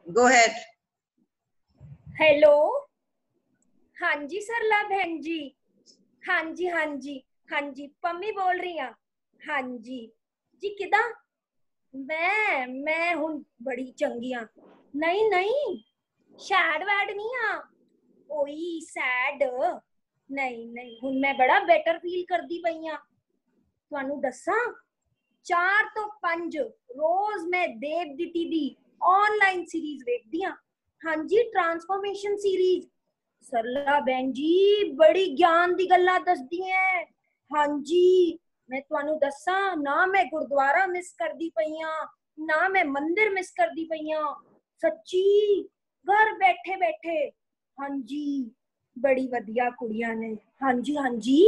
गो head. Hello. हाँ जी सरला बहन जी। हाँ जी हाँ जी। हाँ जी पम्मी बोल रही हाँ। हाँ जी जी किदा मैं हूँ बड़ी चंगी हाँ। नहीं नहीं शैड वैड नहीं हाँ। ओई सैड नहीं नहीं हूँ मैं बड़ा बेटर फील करदी पई हाँ। ਤੁਹਾਨੂੰ ਦੱਸਾਂ 4 ਤੋਂ 5 ਰੋਜ਼ ਮੈਂ ਦੇਵ ਦਿੱਤੀ ਦੀ ਆਨਲਾਈਨ ਸੀਰੀਜ਼ ਵੇਖਦੀ ਹਾਂ। ਹਾਂਜੀ ਟਰਾਂਸਫਾਰਮੇਸ਼ਨ ਸੀਰੀਜ਼ ਸਰਲਾ ਬੈਨ ਜੀ ਬੜੀ ਗਿਆਨ ਦੀ ਗੱਲਾਂ ਦੱਸਦੀ ਹੈ। ਹਾਂਜੀ ਮੈਂ ਤੁਹਾਨੂੰ ਦੱਸਾਂ ਨਾ ਮੈਂ ਗੁਰਦੁਆਰਾ ਮਿਸ ਕਰਦੀ ਪਈ ਹਾਂ ਨਾ ਮੈਂ ਮੰਦਿਰ ਮਿਸ ਕਰਦੀ ਪਈ ਹਾਂ। ਸੱਚੀ ਘਰ ਬੈਠੇ ਬੈਠੇ। ਹਾਂਜੀ ਬੜੀ ਵਧੀਆ ਕੁੜੀਆਂ ਨੇ। ਹਾਂਜੀ ਹਾਂਜੀ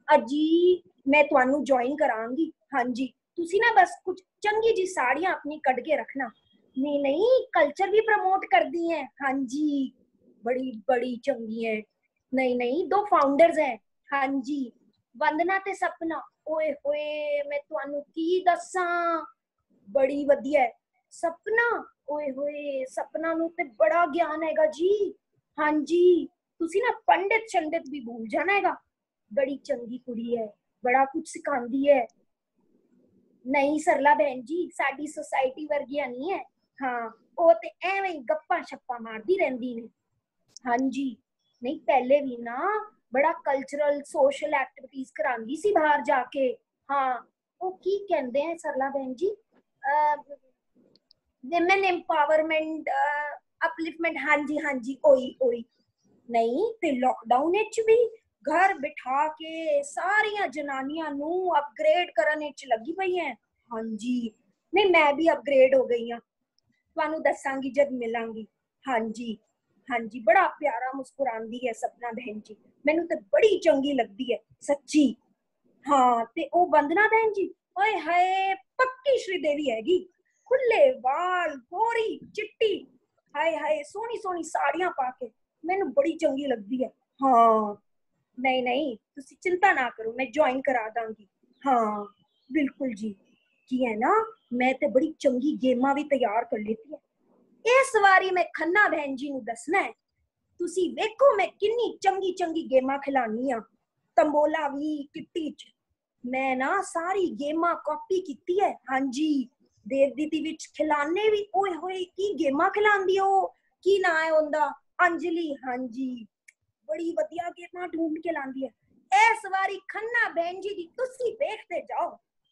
अजी मैं तुहानू ज्वाइन करांगी। हाँ जी तुसी ना बस कुछ चंगी जी साड़ियां अपनी कट के रखना। नहीं नहीं कल्चर भी प्रमोट कर दी है। हाँ जी बड़ी बड़ी चंगी है। नहीं नहीं दो फाउंडर्स हैं। हाँ जी वंदना ते सपना। ओए होए मैं तुहानू की दसां बड़ी वधिया है। सपना ओए होए सपना नू ते बड़ा ज्ञान हैगा जी। हाँ जी तुसी ना पंडित शंडित भी भूल जाना हैगा। बड़ी चंगी कुड़ी है बड़ा कुछ सिखांदी है। नहीं सरला बहन जी साडी सोसाइटी वर्गिया नहीं है। हाँ वो ते एवें ही गप्पा शप्पा मारदी रहंदी ने। हाँ जी नहीं पहले भी ना बड़ा कल्चरल सोशल एक्टिविटीज करांदी सी बाहर जाके। हाँ वो की कहंदे हैं सरला बहन जी विमेन एम्पावरमेंट अपलिफ्टमेंट। हाँ जी हाँ जी ओई ओई। नहीं ते लॉकडाउन विच भी घर बिठा के सारिया जनानियां नू अपग्रेड करने च लगी पई है। हाँ जी नहीं मैं भी अपग्रेड हो गई हाँ तुहानू दसांगी जब मिलांगी। हाँ जी बड़ा प्यारा मुस्कुरांदी है सपना बहन जी। मैनू तो बड़ी चंगी लगती है सच्ची। हाँ ते ओ वंदना बहन जी ओए हाय पक्की श्रीदेवी हैगी। खुले वाल गोरी चिट्टी हाय हाय सोहनी सोहनी साड़ियां पाके मैनू बड़ी चंगी लगती है। हाँ नहीं नहीं तुसी चिंता ना करो मैं ज्वाइन करा दांगी। हाँ बिल्कुल जी की है ना मैं ते बड़ी चंगी गेमां भी तैयार कर लेती है। इस बारी मैं खन्ना बहन जी नू दसना है। तुसी वेखो मैं किन्नी चंगी चंगी गेमां खिलानी आ। तंबोला भी किट्टी च मैं ना सारी गेमां कॉपी कीती है। हाँ जी देवदीती विच खिलाने भी ओए होए की गेमां खिलांदी ओ की ना है उनदा अंजलि। हाँ जी बड़ी वधिया गेमां ढूंढ के लांदी है। इस बारी खन्ना बहन जी दी तुसी देखते जाओ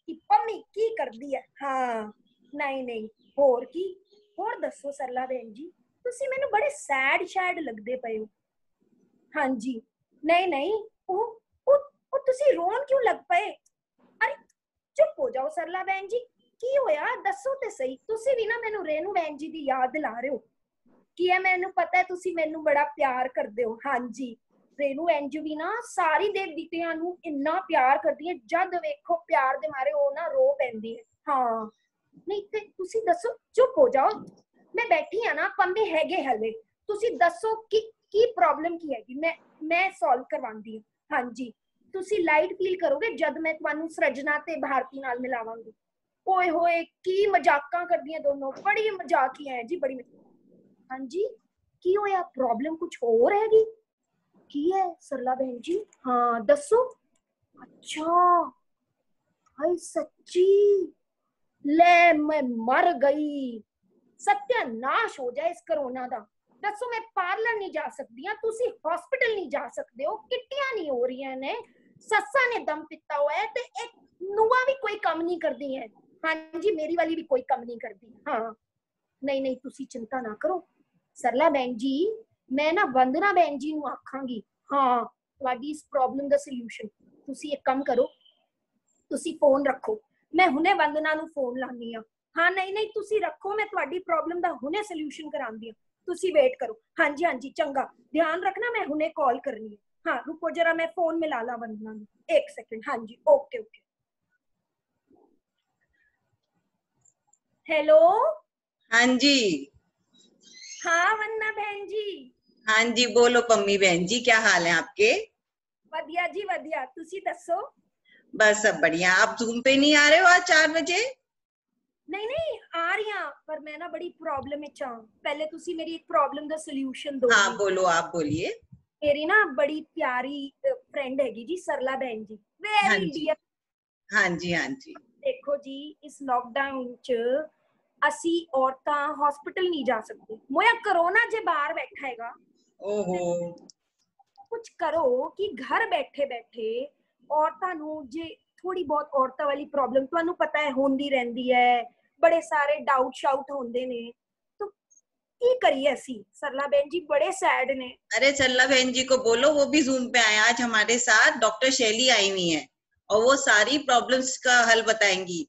कि पम्मी की करदी है। हाँ नहीं नहीं होर की होर दसो सरला बहन जी तुसी मैनू बड़े सैड शैड लगदे पए हो। हाँ जी नहीं नहीं ओ तुसी रोन क्यों लग पए। अरे चुप हो जाओ सरला बहन जी की होया दसो ते सही। तुसी भी ना मैनू रेनू बहन जी दी याद दिला रहे हो कि है मैनू पता है तुसी मैनू बड़ा प्यार करदे हो। हाँ जी रेनू इंज भी ना सारी देवदितियां नू इन्ना प्यार करदी है जद वेखो प्यार दे मारे ओ ना रो पैंदी है। हाँ नहीं ते तुसी दसो चुप हो जाओ मैं बैठी हाँ ना पंबे हैगे हले तुसी दसो की प्रॉब्लम की हैगी मैं सॉल्व करवांदी हूँ। हाँ जी तुसी लाइट फील करोगे जद मैं तुहानू सृजना ते भारती नाल मिलावांगी। ओए होए की मजाकां करदियां दोनों बड़ी मजाकिया है जी बड़ी। हाँ जी की होया प्रॉब्लम कुछ और हैगी की है सरला बहन जी। हाँ दसो। अच्छा हाय सच्ची ले मैं मर गई सत्यानाश हो जाए इस कोरोना दा। दसो मैं पार्लर नहीं जा सकती हाँ तुसी हॉस्पिटल नहीं जा सकते हो किट्टियां नहीं हो रही ने सस्सा ने दम पीता हुआ है ते एक नुआ भी कोई कम नहीं करती है। हाँ जी मेरी वाली भी कोई कम नहीं करती। हाँ नहीं नहीं तुसी चिंता ना करो सरला बहन जी मैं ना वंदना बहन जी नू आखांगी। हाँ तुहाडी इस प्रॉब्लम दा सॉल्यूशन तुसी एक काम करो तुसी फोन रखो मैं हुने वंदना नू फोन लानी आ। हाँ नहीं नहीं तुसी रखो मैं तुहाडी प्रॉब्लम दा हुने सॉल्यूशन करांदी आ। तुसी वेट करो। हाँ जी चंगा ध्यान रखना मैं हुने कॉल करनी है। हाँ रुको जरा मैं फोन मिला ला वंदना नू एक सेकंड। हाँ जी ओके ओके हेलो। हाँ जी। हाँ वंदना बहन जी। हाँ जी बोलो पम्मी बहन जी क्या हाल है आपके। वधिया जी वधिया तुसी दसो। बस सब बढ़िया। आप जूम पे नहीं आ रहे हो आज 4 बजे। नहीं नहीं आ रही हाँ, पर मैं ना बड़ी प्रॉब्लम में चाहूँ, पहले तुसी मेरी एक प्रॉब्लम का सोल्यूशन दो हाँ जी। बोलो, आप बोलिए। मेरी ना बड़ी प्यारी फ्रेंड हैगी जी, सरला बहन जी, हाँ वेरी जी, डियर। हाँ जी, हाँ जी। देखो जी, इस लॉकडाउन च ਅਸੀਂ ਔਰਤਾਂ हॉस्पिटल नहीं जा सकते, मोया कोरोना जे बाहर बैठा हैगा, ओहो। कुछ करो कि घर बैठे बैठे औरतां ਨੂੰ ਜੇ ਥੋੜੀ ਬਹੁਤ ਔਰਤਾਂ ਵਾਲੀ ਪ੍ਰੋਬਲਮ ਤੁਹਾਨੂੰ ਪਤਾ ਹੈ ਹੁੰਦੀ ਰਹਿੰਦੀ ਹੈ, ਬੜੇ ਸਾਰੇ ਡਾਊਟ ਸ਼ਾਊਟ ਹੁੰਦੇ ਨੇ, तो ਕੀ ਕਰੀਏ ਅਸੀਂ? सरला बहन जी बड़े सैड ने। अरे सरला बहन जी को बोलो वो भी जूम पे आए, आज हमारे साथ डॉक्टर शैली आई हुई है और वो सारी प्रॉब्लम्स का हल बताएंगी।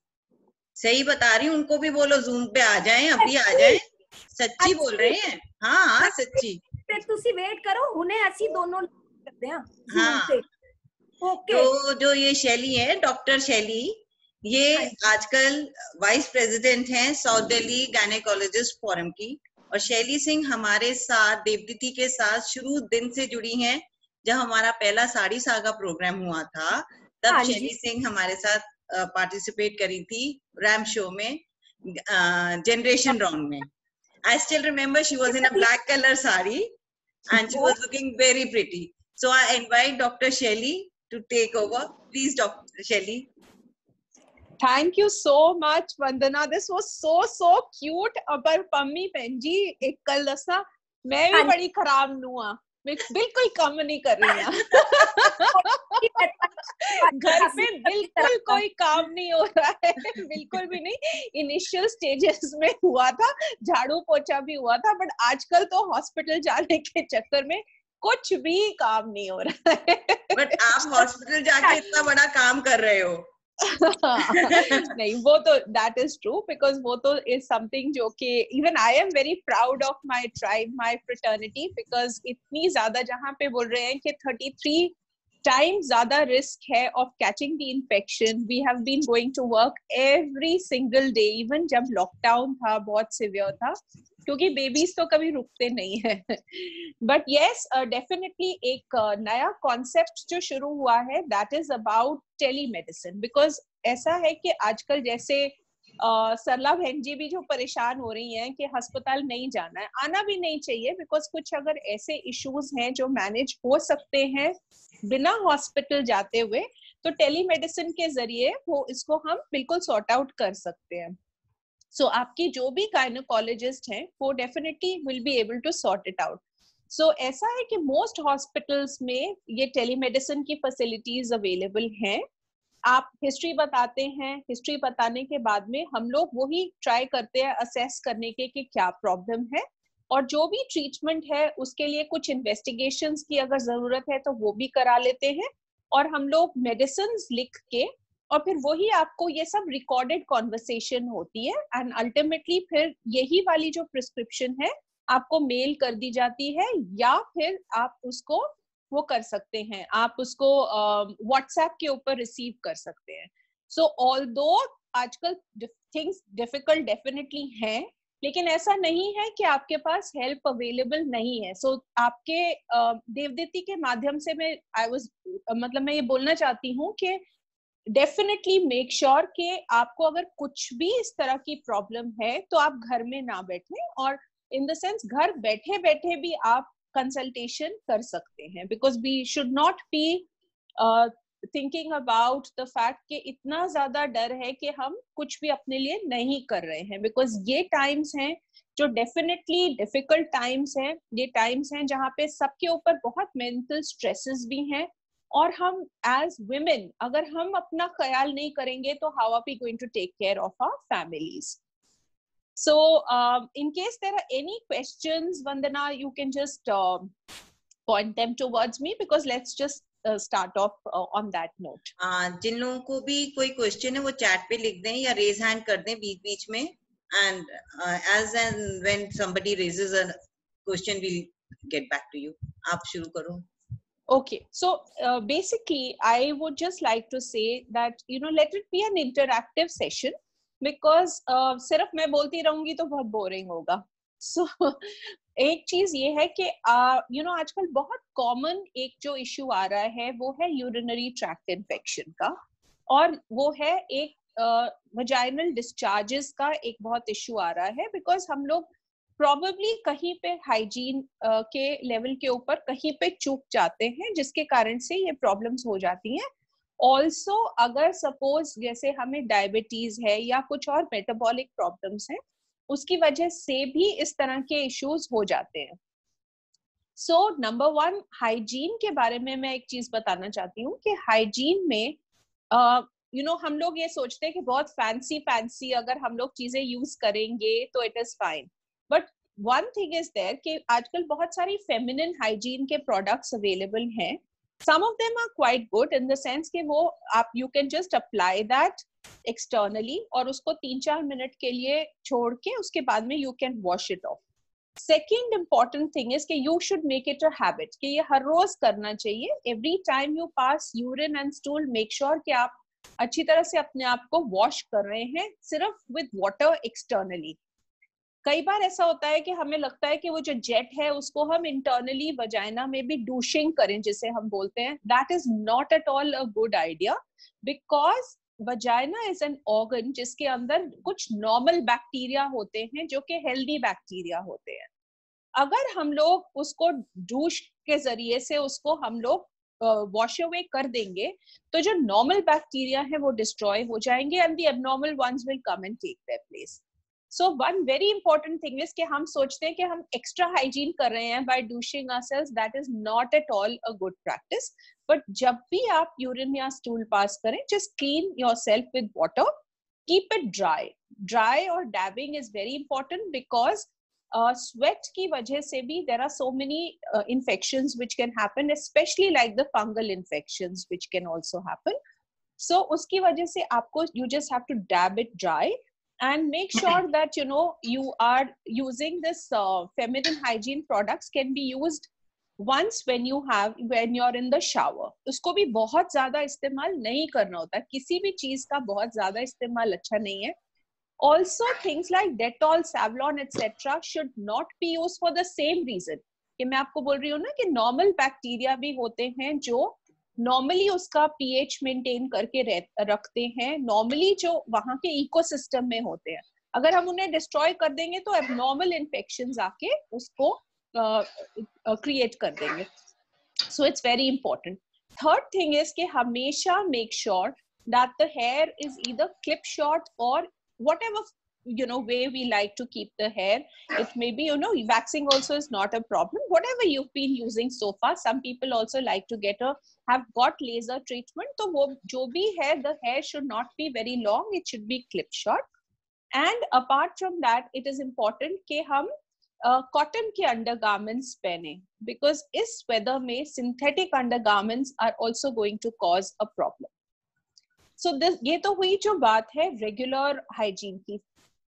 सही बता रही हूँ, उनको भी बोलो जूम पे आ जाएं, अभी आ जाएं। सच्ची बोल रहे हैं, हाँ हाँ सच्ची। ਤੇ ਤੁਸੀਂ ਵੇਟ ਕਰੋ, ਹੁਣੇ ਅਸੀਂ ਦੋਨों करते हैं जूम हाँ, पे। ओके। तो जो ये शैली है, डॉक्टर शैली, ये हाँ जी। आजकल वाइस प्रेसिडेंट हैं साउथ दिल्ली गायनेकोलॉजिस्ट फोरम की। और शैली सिंह हमारे साथ देवदीति के साथ शुरू दिन से जुड़ी हैं। जब हमारा पहला साड़ी सागा प्रोग्राम हुआ था तब हाँ जी। शैली सिंह हमारे साथ पार्टिसिपेट करी थी रैम शो में, जनरेशन राउंड में। I still remember she was in a black color sari and she was looking very pretty. So I invite Dr. Shelley to take over. Please, Dr. Shelley. Thank you so much, Vandana. This was so cute. पर पम्मी बहन जी एक कल दसा मैं भी बड़ी खराब नुआ, मैं बिल्कुल कम नहीं कर रही हूँ। घर पे बिल्कुल कोई काम नहीं हो रहा है, बिल्कुल भी नहीं। इनिशियल स्टेजेस में हुआ था, झाड़ू पोछा भी हुआ था, बट आजकल तो हॉस्पिटल जाने के चक्कर में कुछ भी काम नहीं हो रहा है। बट आप हॉस्पिटल जाके इतना बड़ा काम कर रहे हो। नहीं, वो तो that is true, because वो तो is something जो कि even I am very proud of my tribe, my fraternity, because इतनी ज़्यादा जहाँ पे बोल रहे हैं कि 33 times ज़्यादा risk है of catching the infection. We have been going to work every single day, even जब lockdown था, बहुत severe था, क्योंकि बेबीज तो कभी रुकते नहीं है। बट येस, डेफिनेटली एक नया कॉन्सेप्ट जो शुरू हुआ है, that is about telemedicine. Because ऐसा है कि आजकल जैसे सरला बहन जी भी जो परेशान हो रही हैं कि अस्पताल नहीं जाना है, आना भी नहीं चाहिए, बिकॉज कुछ अगर ऐसे इश्यूज हैं जो मैनेज हो सकते हैं बिना हॉस्पिटल जाते हुए, तो टेलीमेडिसिन के जरिए वो इसको हम बिल्कुल सॉर्ट आउट कर सकते हैं। So आपकी जो भी गायनेकोलॉजिस्ट हैं वो definitely will be able to sort it out. So ऐसा है कि मोस्ट हॉस्पिटल्स में ये टेलीमेडिसिन की फैसिलिटीज अवेलेबल हैं। आप हिस्ट्री बताते हैं, हिस्ट्री बताने के बाद में हम लोग वही ट्राई करते हैं असेस करने के कि क्या प्रॉब्लम है, और जो भी ट्रीटमेंट है उसके लिए कुछ इन्वेस्टिगेशंस की अगर जरूरत है तो वो भी करा लेते हैं, और हम लोग मेडिसिन लिख के, और फिर वही आपको ये सब रिकॉर्डेड कॉन्वर्सेशन होती है, एंड अल्टीमेटली फिर यही वाली जो प्रिस्क्रिप्शन है आपको मेल कर दी जाती है, या फिर आप उसको वो कर सकते हैं, आप उसको व्हाट्सएप के ऊपर रिसीव कर सकते हैं। सो ऑल्दो आजकल थिंग्स डिफिकल्ट डेफिनेटली हैं, लेकिन ऐसा नहीं है कि आपके पास हेल्प अवेलेबल नहीं है। सो आपके देवदीति के माध्यम से मैं ये बोलना चाहती हूँ कि डेफिनेटली मेक श्योर कि आपको अगर कुछ भी इस तरह की प्रॉब्लम है तो आप घर में ना बैठे, और इन द सेंस घर बैठे बैठे भी आप कंसल्टेशन कर सकते हैं, because we should not be thinking about the fact कि इतना ज्यादा डर है कि हम कुछ भी अपने लिए नहीं कर रहे हैं, बिकॉज ये टाइम्स हैं जो डेफिनेटली डिफिकल्ट टाइम्स हैं। ये टाइम्स हैं जहाँ पे सबके ऊपर बहुत मेंटल स्ट्रेसेस भी हैं, और हम एज वुमेन अगर हम अपना ख्याल नहीं करेंगे तो how are we going to take care of our families? So in case there are any questions, Vandana, you can just point them towards me, because let's just start off on that note. जिन लोगों को भी कोई question है वो chat पे लिख दें या रेज हैंड कर दें बीच बीच में, and as and when somebody raises a question we'll get back to you. आप शुरू करो। Okay, so basically I would just like to say that, you know, let it be an interactive session, because सिर्फ मैं बोलती रहूंगी तो बहुत boring होगा। So एक चीज ये है कि you know, आजकल बहुत कॉमन एक जो इश्यू आ रहा है वो है यूरिनरी ट्रैक्ट इन्फेक्शन का, और वो है एक वजाइनल डिस्चार्जेस का एक बहुत इशू आ रहा है, बिकॉज हम लोग प्रॉबेबली कहीं पे हाइजीन के लेवल के ऊपर कहीं पे चूक जाते हैं, जिसके कारण से ये प्रॉब्लम्स हो जाती हैं. ऑल्सो अगर सपोज जैसे हमें डायबिटीज है या कुछ और मेटाबॉलिक प्रॉब्लम्स हैं, उसकी वजह से भी इस तरह के इश्यूज हो जाते हैं. सो नंबर 1 हाइजीन के बारे में मैं एक चीज बताना चाहती हूँ कि हाइजीन में हम लोग ये सोचते हैं कि बहुत फैंसी अगर हम लोग चीजें यूज करेंगे तो it is fine, but one thing is there कि आजकल बहुत सारी फेमिनिन हाइजीन के प्रोडक्ट्स अवेलेबल हैं. Some of them are quite good in the sense कि वो आप you can just apply that externally और उसको 3-4 मिनट के लिए छोड़ के उसके बाद में you can wash it off. Second important thing is कि you should make it a habit कि ये हर रोज करना चाहिए. Every time you pass urine and stool, make sure कि आप अच्छी तरह से अपने आप को वॉश कर रहे हैं, सिर्फ विद वाटर एक्सटर्नली. कई बार ऐसा होता है कि हमें लगता है कि वो जो जेट है उसको हम इंटरनली वजाइना में भी डूशिंग करें, जिसे हम बोलते हैं. That is not at all a good idea, because vagina is an organ जिसके अंदर कुछ नॉर्मल बैक्टीरिया होते हैं जो कि हेल्दी बैक्टीरिया होते हैं. अगर हम लोग उसको डूश के जरिए से उसको हम लोग वॉश अवे कर देंगे तो जो नॉर्मल बैक्टीरिया है वो डिस्ट्रॉय हो जाएंगे and the abnormal ones will come and take their place. So one very important thing is कि हम सोचते हैं कि हम एक्स्ट्रा हाइजीन कर रहे हैं by douching ourselves. That is not at all a good practice. But जब भी आप यूरिन या स्टूल पास करें, just clean yourself with water, keep it dry और dabbing is very important because sweat की वजह से भी there are so many infections which can happen, especially like the fungal infections which can also happen. So उसकी वजह से आपको you just have to dab it dry and make sure that you are using this feminine hygiene products can be used once when you're in the shower. उसको भी बहुत ज्यादा इस्तेमाल नहीं करना होता. किसी भी चीज का बहुत ज्यादा इस्तेमाल अच्छा नहीं है. Also, things like Dettol, Savlon, etc. should not be used for the same reason. कि मैं आपको बोल रही हूँ ना कि नॉर्मल बैक्टीरिया भी होते हैं जो नॉर्मली उसका पीएच मेंटेन करके रखते हैं, नॉर्मली जो वहाँ के इकोसिस्टम में होते हैं. अगर हम उन्हें डिस्ट्रॉय कर देंगे तो एबनॉर्मल इन्फेक्शंस आके उसको क्रिएट कर देंगे. So it's very important. Third thing is कि हमेशा make sure that the here is either clip short और whatever way we like to keep the hair. It may be waxing also is not a problem. Whatever you've been using so far, some people also like to have got laser treatment. So wo jo bhi hai, the hair should not be very long, it should be clip short. And apart from that, it is important कि हम cotton के undergarments पहने, because इस weather में synthetic undergarments are also going to cause a problem. So ये तो हुई जो बात है रेगुलर हाइजीन की.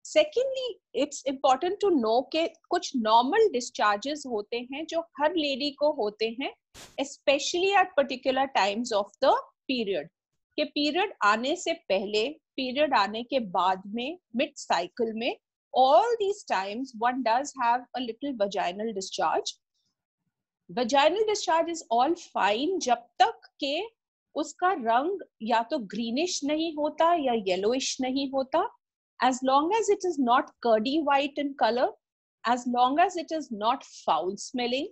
Secondly it's important to know कि कुछ नॉर्मल डिस्चार्जेस होते हैं जो हर लेडी को होते हैं, specially at particular times of the period. कि पीरियड आने से पहले, पीरियड आने के बाद में, मिड साइकिल में, all these times one does have a little vaginal discharge. Vaginal discharge is all fine जब तक के उसका रंग या तो ग्रीनिश नहीं होता या येलोइश नहीं होता. as long as it is not curdy white in color, as long as it is not foul smelling,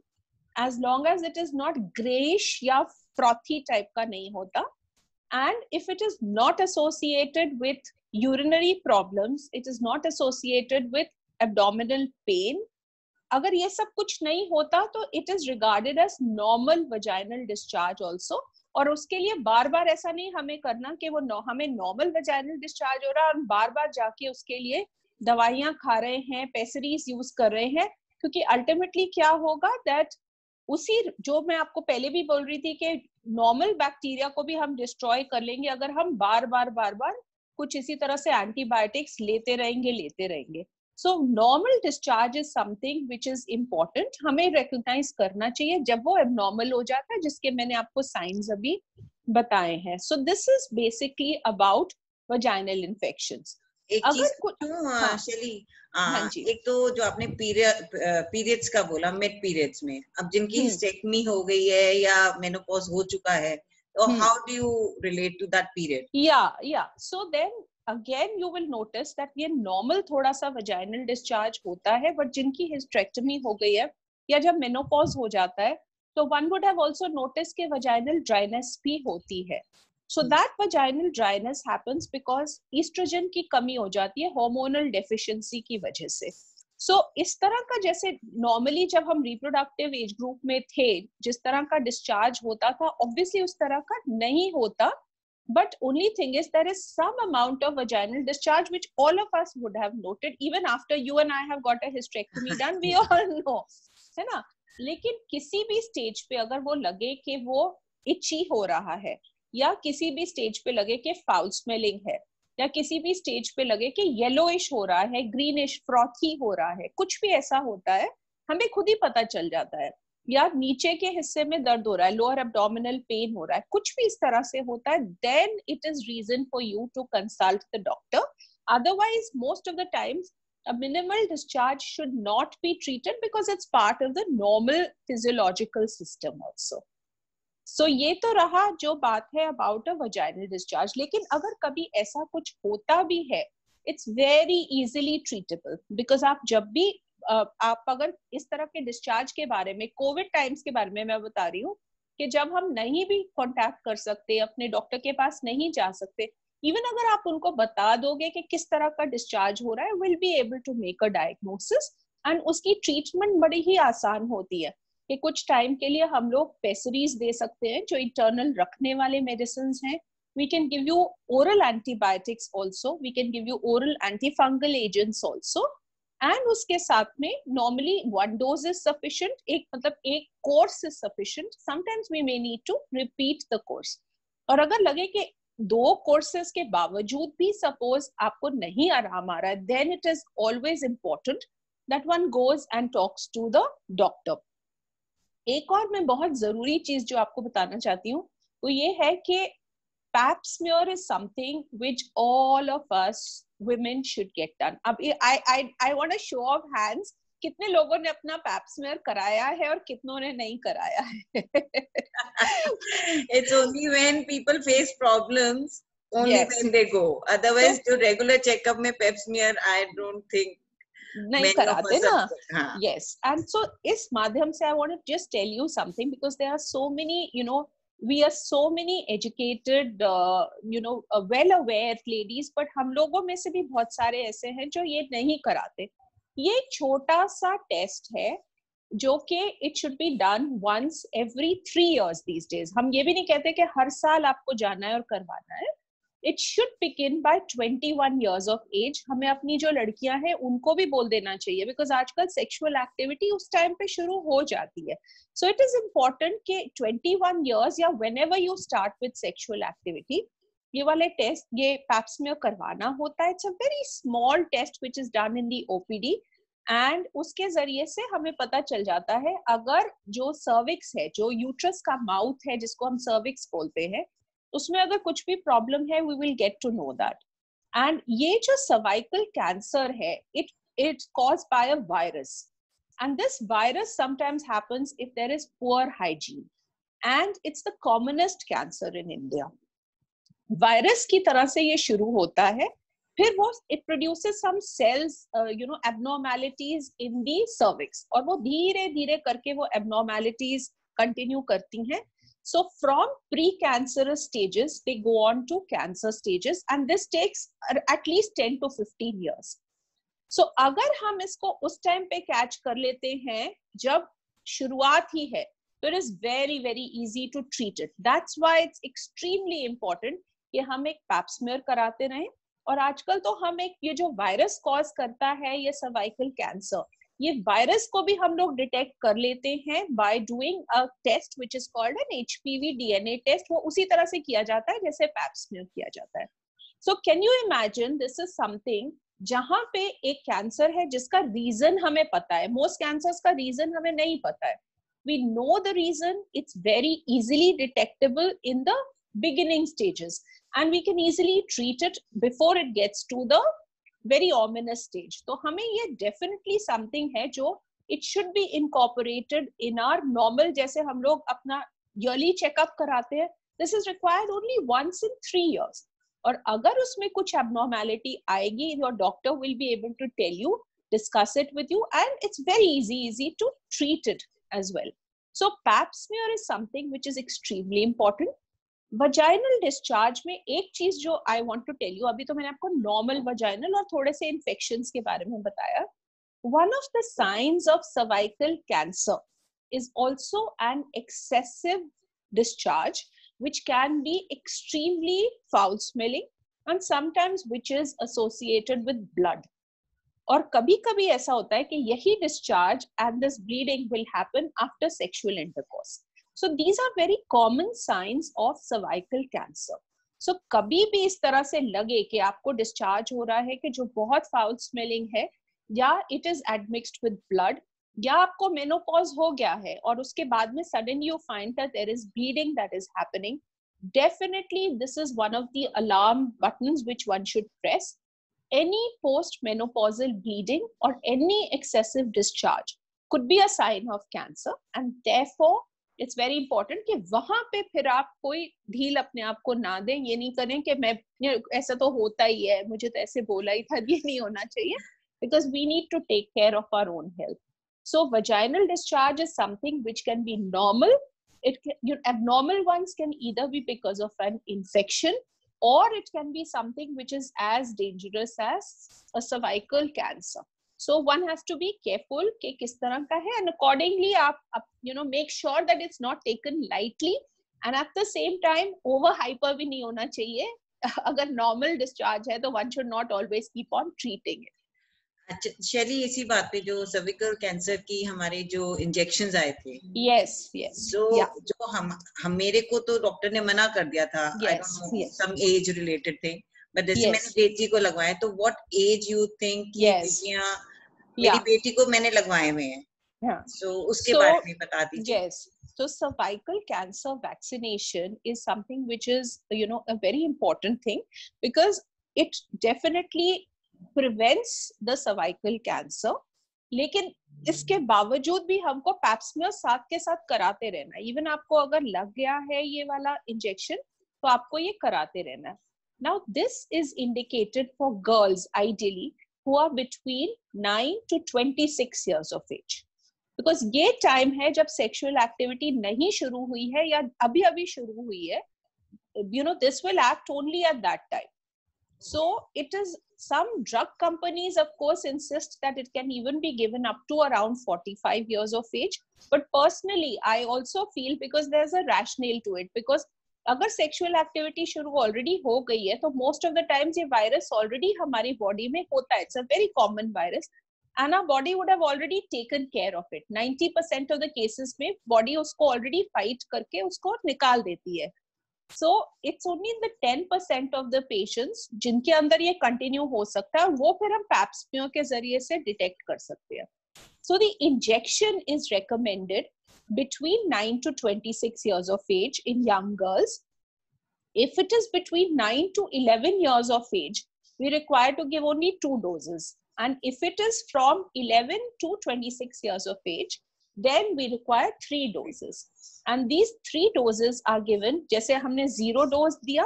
as long as it is not grayish या frothy type का नहीं होता, and if it is not associated with urinary problems, it is not associated with abdominal pain, अगर ये सब कुछ नहीं होता तो it is regarded as normal vaginal discharge also. और उसके लिए बार बार ऐसा नहीं हमें करना कि वो हमें नॉर्मल वेजाइनल डिस्चार्ज हो रहा है और बार बार जाके उसके लिए दवाइयां खा रहे हैं, पेसरीज यूज कर रहे हैं. क्योंकि अल्टीमेटली क्या होगा दैट उसी जो मैं आपको पहले भी बोल रही थी कि नॉर्मल बैक्टीरिया को भी हम डिस्ट्रॉय कर लेंगे अगर हम बार बार कुछ इसी तरह से एंटीबायोटिक्स लेते रहेंगे. So normal discharge is something which is important. हमें recognize करना चाहिए जब वो abnormal हो जाता है, जिसके मैंने आपको signs अभी बताए हैं. So this is basically about vaginal infections. एक चीज क्यों शैली, एक तो जो आपने पीरियड्स का बोला, मिड पीरियड्स में अब जिनकी हिस्टेक्टमी हो गई है या मेनोपॉज हो चुका है, तो how do you relate to that period? Yeah. So then again you will notice that ये normal थोड़ा सा vaginal discharge होता है, but जिनकी hysterectomy हो गई है या जब menopause हो जाता है, तो one would have also noticed कि vaginal dryness भी होती है. So that vaginal dryness happens because estrogen की कमी हो जाती है hormonal deficiency की वजह से. So इस तरह का जैसे normally जब हम reproductive age group में थे, जिस तरह का discharge होता था, obviously उस तरह का नहीं होता. But only thing is there is some amount of vaginal discharge which all of us would have noted even after you and I have got a hysterectomy done. We all know, है ना? लेकिन किसी भी stage पे अगर वो लगे कि वो itchy हो रहा है, या किसी भी stage पे लगे कि foul smelling है, या किसी भी stage पे लगे कि yellowish हो रहा है, greenish, frothy हो रहा है, कुछ भी ऐसा होता है, हमें खुद ही पता चल जाता है. या नीचे के हिस्से में दर्द हो रहा है, लोअर एब्डोमिनल पेन हो रहा है, कुछ भी इस तरह से होता है, then it is reason for you to consult the doctor. Otherwise, most of the times, a minimal discharge should not be treated because it's part of the normal physiological system also. So ये तो रहा जो बात है about a vaginal discharge. लेकिन अगर कभी ऐसा कुछ होता भी है, it's very easily treatable because आप जब भी आप अगर इस तरह के डिस्चार्ज के बारे में, कोविड टाइम्स के बारे में मैं बता रही हूँ कि जब हम नहीं भी कांटेक्ट कर सकते, अपने डॉक्टर के पास नहीं जा सकते, इवन अगर आप उनको बता दोगे कि किस तरह का डिस्चार्ज हो रहा है, will be able to make a diagnosis and उसकी ट्रीटमेंट बड़ी ही आसान होती है. कि कुछ टाइम के लिए हम लोग पेसरीज दे सकते हैं जो इंटरनल रखने वाले मेडिसिन हैं. We can give you oral antibiotics also. We can give you oral antifungal agents also. And उसके साथ में normally one dose is sufficient. एक मतलब एक course is sufficient. Sometimes we may need to repeat the course. और अगर लगे कि 2 courses के बावजूद भी suppose आपको नहीं आराम आ रहा है, then it is always important that one goes and talks to the doctor. एक और मैं बहुत जरूरी चीज जो आपको बताना चाहती हूँ वो ये है कि pap smear is something which all of us women should get done. अब I want to show of hands कितने लोगों ने अपना pap smear कराया है और कितनों ने नहीं कराया है. It's only when people face problems only Yes. when they go. Otherwise, जो regular checkup में pap smear, I don't think नहीं कराते ना. हाँ. Yes, and so इस माध्यम से I want to just tell you something because there are so many, you know, we are so many educated, well aware ladies, but हम लोगों में से भी बहुत सारे ऐसे हैं जो ये नहीं कराते. ये एक छोटा सा टेस्ट है जो कि it should be done once every 3 years these days. हम ये भी नहीं कहते कि हर साल आपको जाना है और करवाना है. It should begin by 21 years of age. हमें अपनी जो लड़कियां हैं उनको भी बोल देना चाहिए because आजकल sexual activity उस टाइम पे शुरू हो जाती है. So it is important कि 21 years या whenever you start with sexual activity, ये वाले टेस्ट, ये pap smear करवाना होता है. It's a very small test which is done in the OPD and उसके जरिए से हमें पता चल जाता है अगर जो cervix है, जो uterus का mouth है जिसको हम cervix बोलते हैं, उसमें अगर कुछ भी प्रॉब्लम है, we will get to know that. And ये जो cervical cancer है, it's caused by a virus. And this virus sometimes happens if there is poor hygiene. And it's the commonest cancer in India. Virus की तरह से ये शुरू होता है, फिर वो it produces some cells, abnormalities in the cervix. और वो धीरे धीरे करके वो abnormalities continue करती हैं. So from pre-cancerous stages, they go on to cancer stages and this takes at least 10 to 15 years. So अगर हम इसको उस टाइम पे कैच कर लेते हैं जब शुरुआत ही है, तो it is very, very easy to treat it. That's why it's extremely important कि हम एक pap smear कराते रहें. और आजकल तो हम एक ये जो वायरस कॉज करता है ये सर्वाइकल कैंसर, ये वायरस को भी हम लोग डिटेक्ट कर लेते हैं by doing a test which is called an HPV DNA test. वो उसी तरह से किया जाता है जैसे पैप स्मीयर किया जाता है. So can you imagine this is something जहां पे एक कैंसर है जिसका रीजन हमें पता है. मोस्ट कैंसर्स का रीजन हमें नहीं पता है. We know the reason, it's very easily detectable in the beginning stages and we can easily treat it before it gets to the very ominous stage. तो हमें ये definitely something है जो it should be incorporated in our normal, जैसे हम लोग अपना yearly checkup कराते हैं. This is required only once in 3 years. और अगर उसमें कुछ abnormality आएगी, your doctor will be able to tell you, discuss it with you, and it's very easy to treat it as well. So pap smear is something which is extremely important. Vaginal discharge में एक चीज जो I want to tell you, अभी तो मैंने आपको normal vaginal और थोड़े से infections के बारे में बताया. One of the signs of cervical cancer is also an excessive discharge, which can be extremely foul smelling and sometimes which is associated with blood. और कभी कभी ऐसा होता है कि यही discharge and this bleeding will happen after sexual intercourse. So these are very common signs of cervical cancer. So कभी भी इस तरह से लगे कि आपको discharge हो रहा है कि जो बहुत foul smelling है, या it is admixed with blood, या आपको menopause हो गया है और उसके बाद में suddenly you find that there is bleeding that is happening, definitely this is one of the alarm buttons which one should press. Any post-menopausal bleeding or any excessive discharge could be a sign of cancer, and therefore it's very important कि वहां पे फिर आप कोई ढील अपने आप को ना दें. ये नहीं करें कि मैं ऐसा तो होता ही है, मुझे तो ऐसे बोला ही था, ये नहीं होना चाहिए, because we need to take care of our own health. So vaginal discharge is something which can be normal. Abnormal ones can either be because of an infection, or it can be something which is as dangerous as a cervical cancer. So one has to be careful कि किस तरह का है, and accordingly आप make sure that it's not taken lightly, and at the same time over hyper भी नहीं होना चाहिए. अगर normal discharge है तो one should not always keep on treating it. अच्छा शैली, इसी बात पे जो सर्विकल कैंसर की हमारे जो इंजेक्शंस आए थे, yes जो हम मेरे को तो डॉक्टर ने मना कर दिया था. I don't know, some age related थे, बट जैसे मैंने बेटी को लगवाए, तो व्हाट एज यू थिंक कि बेटियां, मेरी बेटी को मैंने लगवाए हुए हैं, सो उसके बारे में बता दीजिए. yes, so cervical cancer vaccination is something which is a very important thing, because it definitely prevents the cervical cancer. लेकिन इसके बावजूद भी हमको पैप स्मीयर साथ के साथ कराते रहना है. इवन आपको अगर लग गया है ये वाला इंजेक्शन तो आपको ये कराते रहना है. Now this is indicated for girls ideally who are between 9 to 26 years of age, because ये टाइम है जब सेक्सुअल एक्टिविटी नहीं शुरू हुई है या अभी अभी शुरू हुई है. This will act only at that time. So it is, some drug companies of course insist that it can even be given up to around 45 years of age, but personally I also feel, because there's a rationale to it, because अगर sexual activity शुरू already हो गई है तो most of the times ये virus already हमारी body में होता है. It's a very common virus and our body would have already taken care of it. 90% of the cases में body उसको already fight करके उसको निकाल देती है. So it's only the 10% of the patients जिनके अंदर ये continue हो सकता है, वो फिर हम पैप स्मीयर के जरिए से डिटेक्ट कर सकते हैं. So the injection is recommended between 9 to 26 years of age in young girls. If it is between 9 to 11 years of age, we require to give only 2 doses. And if it is from 11 to 26 years of age, then we require 3 doses. And these 3 doses are given, जैसे हमने 0 dose दिया,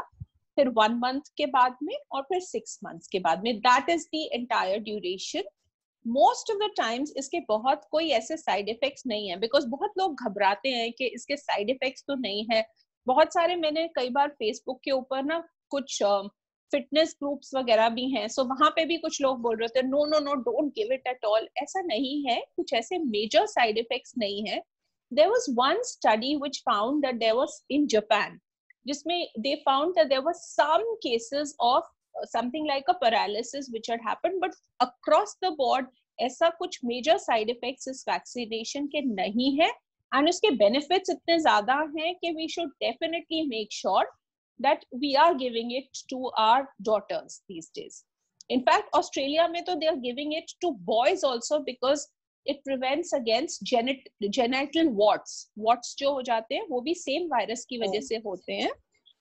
फिर 1 month के बाद में और फिर 6 months के बाद में. That is the entire duration. Most of the times इसके बहुत कोई ऐसे side effects नहीं है, because बहुत लोग घबराते हैं कि इसके side effects तो नहीं है. बहुत सारे मैंने कई बार Facebook के ऊपर ना कुछ फिटनेस ग्रुप्स वगैरह भी हैं, सो वहां पे भी कुछ लोग बोल रहे थे no no no don't give it at all. ऐसा नहीं है, कुछ ऐसे मेजर साइड इफेक्ट्स नहीं है. There was one study which found that there was in Japan, जिसमें they found that there were some cases of something like a paralysis which had happened, but across the board ऐसा कुछ major side effects इस vaccination के नहीं है. And उसके benefits इतने ज़्यादा हैं कि we should definitely make sure that we are giving it to our daughters these days. In fact, Australia में तो they are giving it to boys also, because it prevents against genital warts. Warts जो हो जाते हैं वो भी same virus की वजह से होते हैं.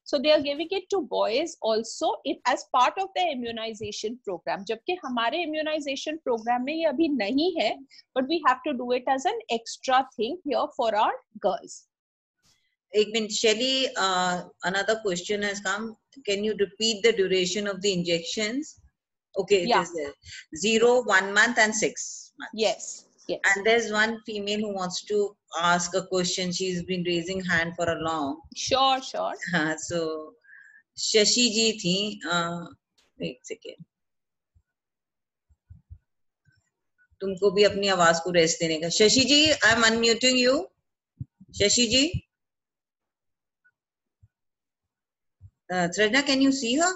So they are giving it to boys also as part of the immunization program. जबकि हमारे immunization program में ये अभी नहीं है, but we have to do it as an extra thing here for our girls. एक minute Shelly, another question has come. Can you repeat the duration of the injections? Okay, Yeah. it is 0, 1 month and 6 months. Yes. Yes. And there's one female who wants to ask a question. She's been raising hand for a long. Sure. So Shashi ji thi. Wait a second. तुमको भी अपनी आवाज को rest देने का. Shashi ji, I am unmuting you. Shashi ji, Srajna, can you see her?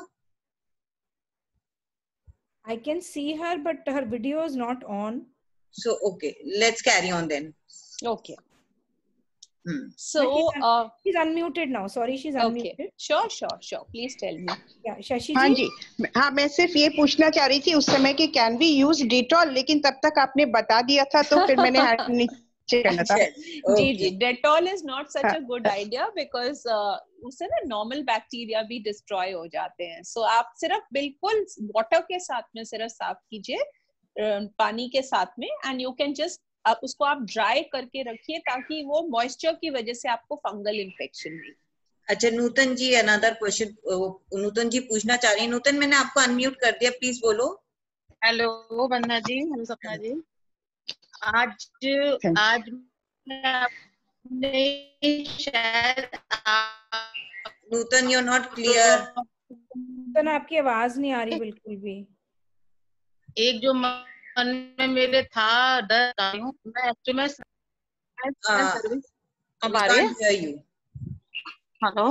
I can see her, but her video is not on. So okay, let's carry on then. Okay. So she's unmuted now. Sorry, she's unmuted. Okay. Sure. Please tell me. Yeah, Shashi हाँ ji. जी, हाँ मैं सिर्फ ये पूछना चाह रही थी उस समय कि कैन वी यूज डिटॉल, लेकिन तब तक आपने बता दिया था तो फिर मैंने हैंड नीचे करना था. जी, Dettol is not such a good idea because उससे ना नॉर्मल बैक्टीरिया भी डिस्ट्रॉय हो जाते हैं. सो आप सिर्फ बिल्कुल वाटर के साथ में सिर्फ साफ कीजिए, पानी के साथ में, एंड यू कैन जस्ट आप उसको आप ड्राई करके रखिए ताकि वो मॉइस्चर की वजह से आपको फंगल इन्फेक्शन नहीं. अच्छा, नूतन जी अनदर क्वेश्चन. नूतन जी पूछना चाह रही हैं. नूतन, मैंने आपको अनम्यूट कर दिया, प्लीज बोलो. हेलो वंदना जी, हेलो सपना जी. आज शायद नूतन, यू आर नॉट क्लियर. नूतन, आपकी आवाज नहीं आ रही बिल्कुल भी. एक जो मन में मेरे था डर, मैं एक्चुअली में सर्विस अब आ रही है. हेलो,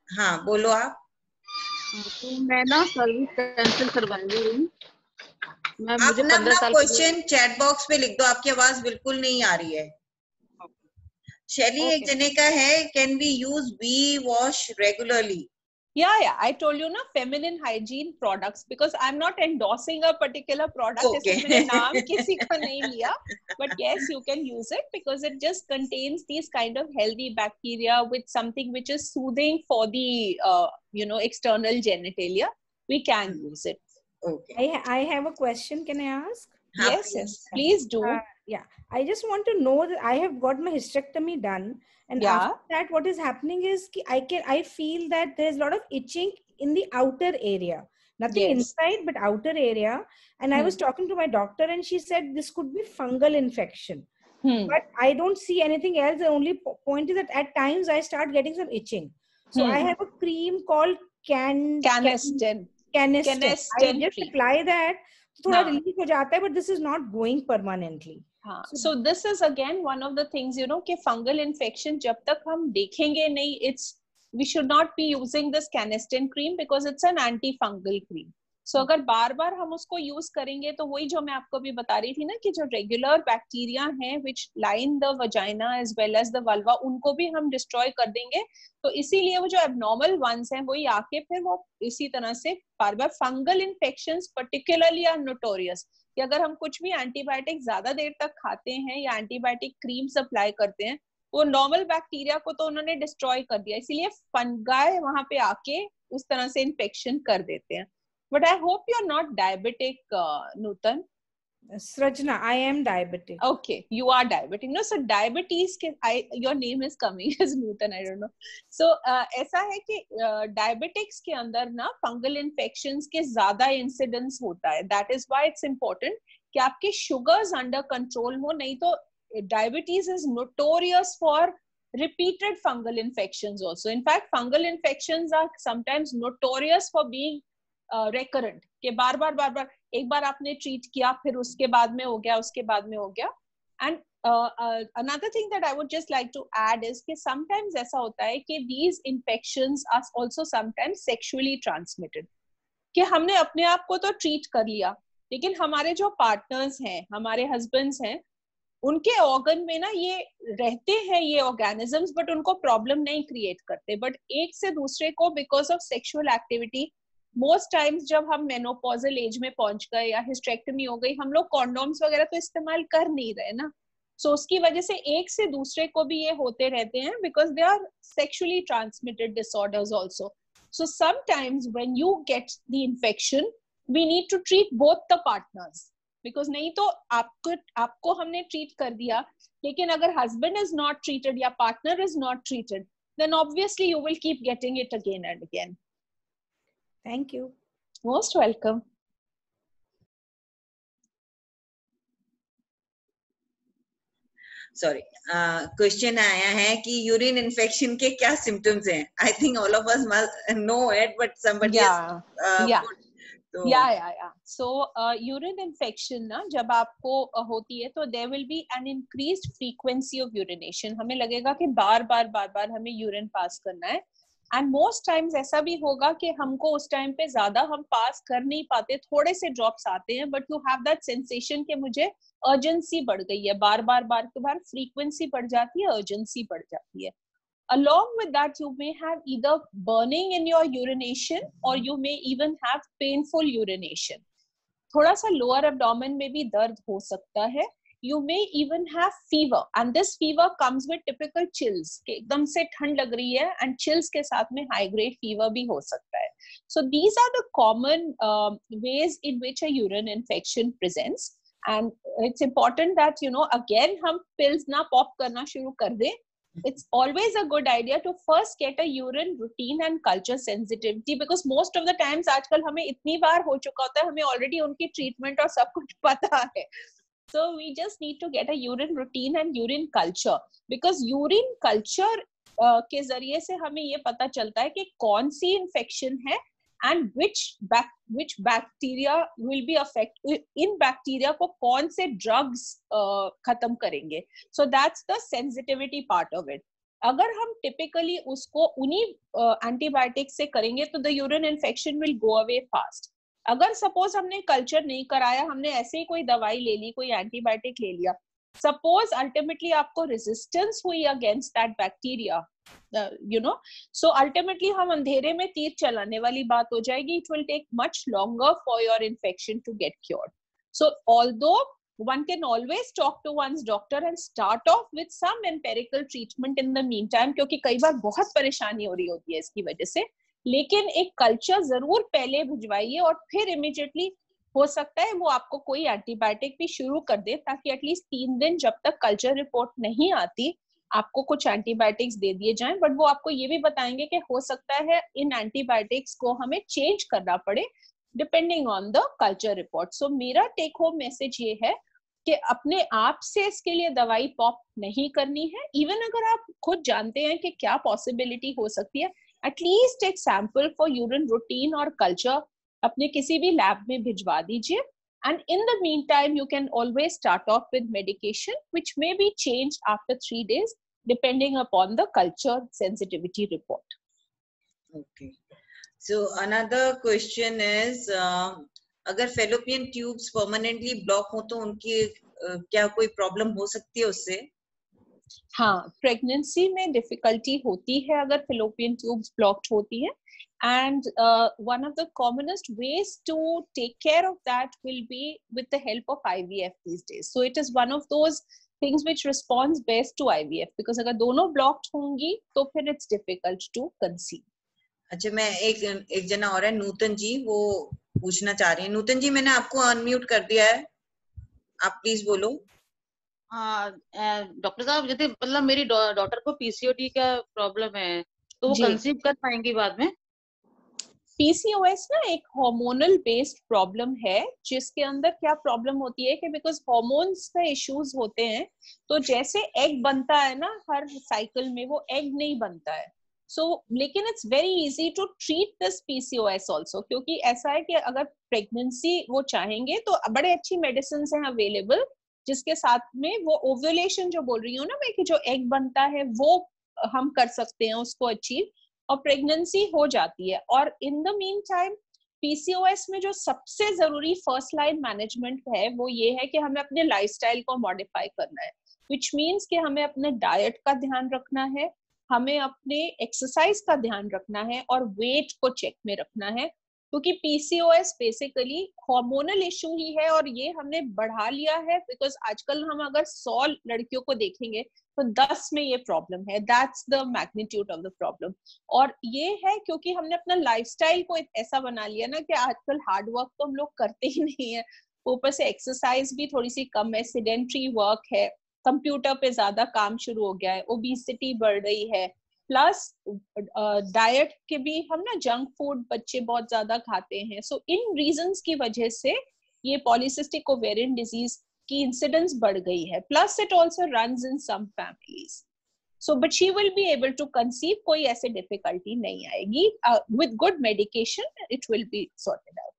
हाँ बोलो आप. तो मैं ना सर्विस कैंसिल करवाई हूँ. आप अपना क्वेश्चन चैट बॉक्स पे लिख दो. आपकी आवाज बिल्कुल नहीं आ रही है. शैली, एक जने का है, can we use V wash regularly? Yeah, I told you ना, feminine hygiene products, because I'm not endorsing a particular product. Okay. इसलिए मैंने नाम किसी का नहीं लिया, but yes, you can use it because it just contains these kind of healthy bacteria with something which is soothing for the external genitalia. We can use it. Okay. I have a question. Can I ask? Yes, please do. Yeah, I just want to know that I have got my hysterectomy done, and after that, what is happening is I feel that there's a lot of itching in the outer area, nothing inside but outer area. And I was talking to my doctor, and she said this could be fungal infection, but I don't see anything else. The only point is that at times I start getting some itching. So I have a cream called Canesten. I just apply that. थोड़ा relief हो जाता है, but this is not going permanently. So this is again one of the things, कि fungal infection जब तक हम देखेंगे नहीं, we should not be using this Canesten cream because it's an antifungal cream. So अगर बार बार हम उसको यूज करेंगे तो वही जो मैं आपको अभी बता रही थी ना, कि जो रेगुलर बैक्टीरिया हैं which line the vagina as well as the vulva, उनको भी हम डिस्ट्रॉय कर देंगे. तो इसीलिए वो जो एबनॉर्मल वंस हैं वही आके फिर वो इसी तरह से बार बार fungal infections particularly are notorious, कि अगर हम कुछ भी एंटीबायोटिक ज्यादा देर तक खाते हैं या एंटीबायोटिक क्रीम सप्लाई करते हैं, वो नॉर्मल बैक्टीरिया को तो उन्होंने डिस्ट्रॉय कर दिया, इसीलिए फंगाई वहां पे आके उस तरह से इन्फेक्शन कर देते हैं. But I hope you're not diabetic, Nutan. Srajna, I am diabetic. Okay, you are diabetic. No, so diabetes, your name is coming as Nutan, I don't know. So, ऐसा है कि diabetics के अंदर ना fungal infections के ज़्यादा incidence होता है. That is why it's important कि आपके sugars under control हो, नहीं तो diabetes is notorious for repeated fungal infections also. In fact, fungal infections are sometimes notorious for being recurrent, के बार बार एक बार आपने ट्रीट किया, फिर उसके बाद में हो गया. And another thing that I would just like to add is कि sometimes ऐसा होता है कि these infections are also sometimes sexually transmitted, कि हमने अपने आप को तो ट्रीट कर लिया, लेकिन हमारे जो पार्टनर्स हैं, हमारे हस्बैंड्स हैं, उनके ऑर्गन में ना ये रहते हैं ये ऑर्गेनिजम्स, बट उनको प्रॉब्लम नहीं क्रिएट करते, बट एक से दूसरे को because of sexual activity, most times जब हम मेनोपॉजल एज में पहुंच गए या हिस्टेरेक्टमी हो गई, हम लोग कॉन्डोम्स वगैरह तो इस्तेमाल कर नहीं रहे ना, सो उसकी वजह से एक से दूसरे को भी ये होते रहते हैं, because they are sexually transmitted disorders also. So sometimes when you get the infection, we need to treat both the partners, because नहीं तो आपको हमने ट्रीट कर दिया, लेकिन अगर हस्बैंड इज नॉट ट्रीटेड या partner is not treated, then obviously you will keep getting it again and again. Thank you. Most welcome. Sorry, question आया है कि यूरिन इन्फेक्शन के क्या सिम्टम्स हैं. I think all of us must know it, but somebody so urine infection ना जब आपको होती है तो there will be an increased frequency of urination. हमें लगेगा कि बार बार हमें यूरिन पास करना है, एंड मोस्ट टाइम्स ऐसा भी होगा कि हमको उस टाइम पे ज्यादा हम पास कर नहीं पाते, थोड़े से ड्रॉप्स आते हैं, but you have that sensation कि मुझे अर्जेंसी बढ़ गई है, बार बार फ्रीक्वेंसी बढ़ जाती है, अर्जेंसी बढ़ जाती है. Along with that, you may have either burning in your urination or you may even have painful urination. थोड़ा सा lower abdomen में भी दर्द हो सकता है. You may even have fever, and this fever comes with typical chills. कि एकदम से ठंड लग रही है and chills के साथ में high grade fever भी हो सकता है. So these are the common ways in which a urine infection presents, and it's important that again हम pills ना pop करना शुरू कर दें. It's always a good idea to first get a urine routine and culture sensitivity, because most of the times आजकल हमें इतनी बार हो चुका होता है, हमें already उनकी treatment और सब कुछ पता है. So we just need to get a urine routine and urine culture, because urine culture के जरिए से हमें ये पता चलता है कि कौन सी infection है and which bacteria will be affected, in bacteria को कौन से drugs खत्म करेंगे. So that's the sensitivity part of it. अगर हम typically उसको उन्हीं antibiotics से करेंगे तो the urine infection will go away fast. अगर suppose हमने culture नहीं कराया, हमने ऐसे ही कोई दवाई ले ली, कोई antibiotic ले लिया, suppose ultimately आपको resistance हुई against that bacteria, so ultimately हम अंधेरे में तीर चलाने वाली बात हो जाएगी. It will take much longer for your infection to get cured. So although one can always talk to one's doctor and start off with some empirical treatment in the meantime, क्योंकि कई बार बहुत परेशानी हो रही होती है इसकी वजह से, लेकिन एक कल्चर जरूर पहले भिजवाइए और फिर इमीडिएटली हो सकता है वो आपको कोई एंटीबायोटिक भी शुरू कर दे, ताकि एटलीस्ट 3 दिन जब तक कल्चर रिपोर्ट नहीं आती आपको कुछ एंटीबायोटिक्स दे दिए जाएं. बट वो आपको ये भी बताएंगे कि हो सकता है इन एंटीबायोटिक्स को हमें चेंज करना पड़े depending on the culture report. So मेरा टेक होम मैसेज ये है कि अपने आप से इसके लिए दवाई पॉप नहीं करनी है. इवन अगर आप खुद जानते हैं कि क्या पॉसिबिलिटी हो सकती है, एटलीस्ट एक सैंपल फॉर यूरिन रूटीन और कल्चर अपने किसी भी लैब में भिजवा दीजिए. And in the meantime, you can always start off with medication, which may be changed after 3 days, depending upon the culture sensitivity report. Okay. So another question is, अगर fallopian tubes permanently block हो तो उनकी क्या कोई problem हो सकती है उससे? हाँ, pregnancy में difficulty होती है अगर fallopian tubes blocked होती है. And one of the commonest ways to take care of that will be with the help of IVF these days. So it is one of those things which responds best to IVF, because अगर दोनों blocked होंगी तो फिर it's difficult to conceive. अच्छा, मैं एक जना और है, नूतन जी, वो पूछना चाह रही है. नूतन जी, मैंने आपको अनम्यूट कर दिया है, आप प्लीज बोलो. हाँ डॉक्टर साहब, जैसे मतलब मेरी डॉटर को पीसीओडी का प्रॉब्लम है, तो वो कंसीव कर पाएंगी बाद में? PCOS ना एक हार्मोनल बेस्ड प्रॉब्लम है, जिसके अंदर क्या प्रॉब्लम होती है कि बिकॉज हार्मोन्स का इश्यूज होते हैं, तो जैसे एग बनता है ना हर साइकिल में, वो एग नहीं बनता है. लेकिन it's very easy to treat this PCOS also, क्योंकि ऐसा है कि अगर प्रेगनेंसी वो चाहेंगे तो बड़े अच्छी मेडिसिन हैं अवेलेबल, जिसके साथ में वो ओव्यूलेशन जो बोल रही हूँ ना मैं, कि जो एग बनता है वो हम कर सकते हैं उसको अचीव, और प्रेगनेंसी हो जाती है. और in the mean time PCOS में जो सबसे जरूरी फर्स्ट लाइन मैनेजमेंट है वो ये है कि हमें अपने लाइफस्टाइल को मॉडिफाई करना है, विच मीन्स कि हमें अपने डाइट का ध्यान रखना है, हमें अपने एक्सरसाइज का ध्यान रखना है और वेट को चेक में रखना है, क्योंकि PCOS बेसिकली हार्मोनल इशू ही है और ये हमने बढ़ा लिया है. बिकॉज आजकल हम अगर 100 लड़कियों को देखेंगे तो 10 में ये प्रॉब्लम है. That's the magnitude of the problem. और ये है क्योंकि हमने अपना लाइफस्टाइल को ऐसा बना लिया ना कि आजकल हार्ड वर्क तो हम लोग करते ही नहीं है, ऊपर से एक्सरसाइज भी थोड़ी सी कम है, सेडेंट्री वर्क है, कंप्यूटर पे ज्यादा काम शुरू हो गया है, ओबेसिटी बढ़ रही है, प्लस डाइट के भी हम ना जंक फूड बच्चे बहुत ज्यादा खाते हैं. सो इन रीजंस की वजह से ये पॉलीसिस्टिक ओवेरियन डिजीज की इंसिडेंस बढ़ गई है. Plus it also runs in some families. So, but she will be able to conceive. कोई ऐसे difficulty नहीं आएगी. With good medication, it will be sorted out.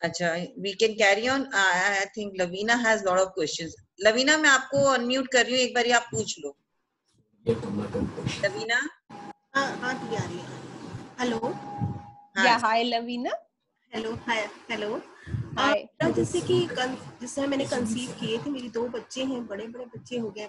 अच्छा, we can carry on. I think Lavina has lot of questions. Lavina, मैं आपको unmute कर रही हूँ, एक बार आप पूछ लो. Lavina? हाँ आ रही है. Hello. Yeah, hi Lavina. Hello. Hi. जैसे कि जिससे मैंने कंसीव किए थे, मेरी 2 बच्चे हैं, बड़े बच्चे हो गए.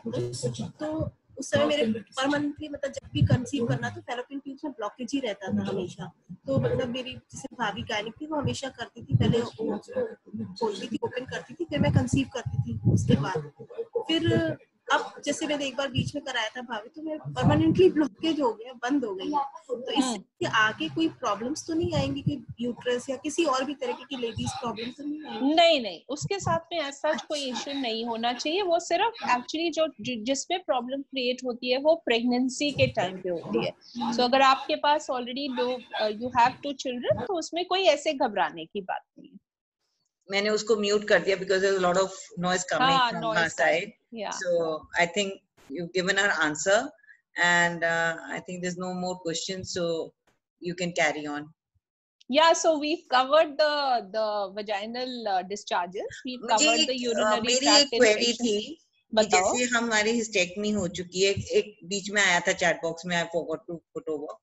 तो उस समय मेरे परमानेंटली मतलब जब भी कंसीव करना तो फैलोपियन ट्यूब्स में ब्लॉकेज ही रहता था हमेशा. तो मतलब मेरी जैसे भाभी गायनिक थी, वो हमेशा करती थी, पहले उसको खोलती थी, ओपन करती थी, फिर मैं कंसीव करती थी. उसके बाद फिर अब जैसे मैंने एक बार बीच में कराया था भाभी, तो मैं परमानेंटली ब्लॉकेज हो गया, बंद हो गई. तो इससे आगे कोई प्रॉब्लम्स तो नहीं आएंगी कि यूट्रस या किसी और भी तरीके की लेडीज प्रॉब्लम तो नहीं आएंगी? नहीं, उसके साथ में ऐसा कोई इश्यू नहीं होना चाहिए. वो सिर्फ एक्चुअली जो जिसमें प्रॉब्लम क्रिएट होती है वो प्रेगनेंसी के टाइम पे होती है. सो अगर आपके पास ऑलरेडी यू हैव 2 चिल्ड्रन, तो उसमें कोई ऐसे घबराने की बात नहीं है. मैंने उसको म्यूट कर दिया because there's a lot of noise coming from her side. Yeah. So I think you've given her answer, and I think there's no more questions, so you can carry on. Yeah, so we've covered the vaginal discharges. We've covered the urinary tract infection. मेरी एक query थी, जैसे हमारी hysterectomy हो चुकी है, एक बीच में आया था चैट बॉक्स में, I forgot to put over.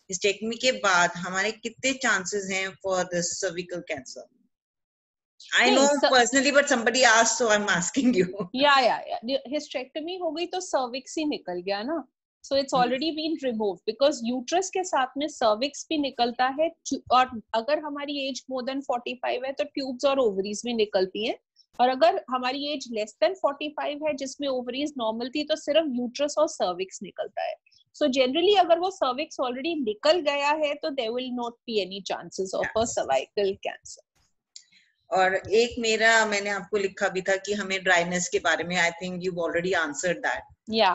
Hysterectomy के बाद हमारे कितने चांसेस हैं for this cervical cancer? I know personally, but somebody asked, so I'm asking you. Yeah. Hysterectomy हो गई तो cervix ही निकल गया ना. So it's already been removed because uterus के साथ में cervix भी निकलता है. और अगर हमारी age more than 45 है तो tubes और ovaries भी निकलती हैं. और अगर हमारी age less than 45 है जिसमें ovaries normal थी, तो सिर्फ uterus और cervix निकलता है. So generally अगर वो cervix already निकल गया है तो there will not be any chances of a cervical cancer. और एक मैंने आपको लिखा भी था कि हमें ड्राइनेस के बारे में, I think you already answered that. या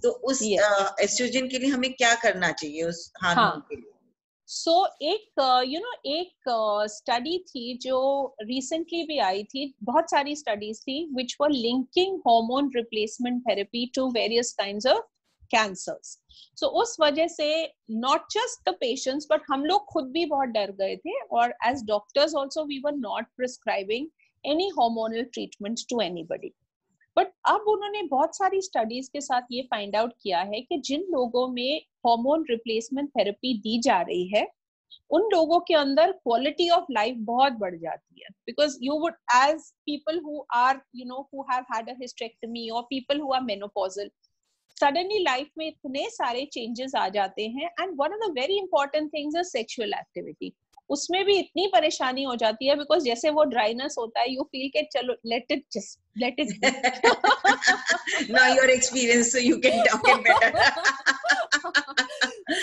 तो उस एस्ट्रोजन के लिए हमें क्या करना चाहिए उस हार्मोन के लिए? सो एक स्टडी थी जो रिसेंटली भी आई थी. बहुत सारी स्टडीज थी which were linking hormone replacement therapy to various kinds of cancers. So उस वजह से not just the patients but हम लोग खुद भी बहुत डर गए थे, और as doctors also we were not prescribing any hormonal treatment to anybody. But अब उन्होंने बहुत सारी स्टडीज के साथ ये फाइंड आउट किया है कि जिन लोगों में हार्मोन रिप्लेसमेंट थेरेपी दी जा रही है, उन लोगों के अंदर क्वालिटी ऑफ लाइफ बहुत बढ़ जाती है. Because you would as people who are who have had a hysterectomy और people who are menopausal, suddenly life में इतने सारे चेंजेस आ जाते हैं. And one of the very important things is sexual activity. उसमें भी इतनी परेशानी हो जाती है बिकॉज जैसे वो ड्राइनेस होता है, यू फील के चलो let it now your experience, so you can talk it better.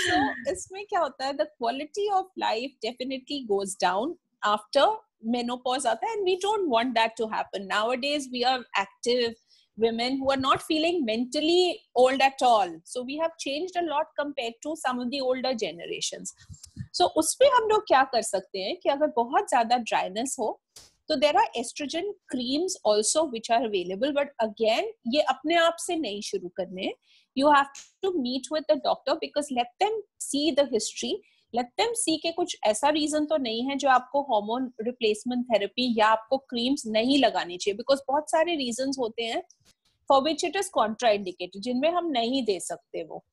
So इसमें क्या होता है, the quality of life definitely goes down after menopause आता है, and we don't want that to happen. Nowadays we are active women who are not feeling mentally old at all. So we have changed a lot compared to some of the older generations. So उसमें हम लोग क्या कर सकते हैं कि अगर बहुत ज्यादा ड्राइनेस हो तो there are estrogen creams also which are available, but again ये अपने आप से नहीं शुरू करने. You have to meet with the doctor because let them see the history, let them see कि कुछ ऐसा रीजन तो नहीं है जो आपको हार्मोन रिप्लेसमेंट थेरेपी या आपको क्रीम्स नहीं लगानी चाहिए. बिकॉज बहुत सारे रीजंस होते हैं for which it is contraindicated, जिनमें हम नहीं दे सकते वो.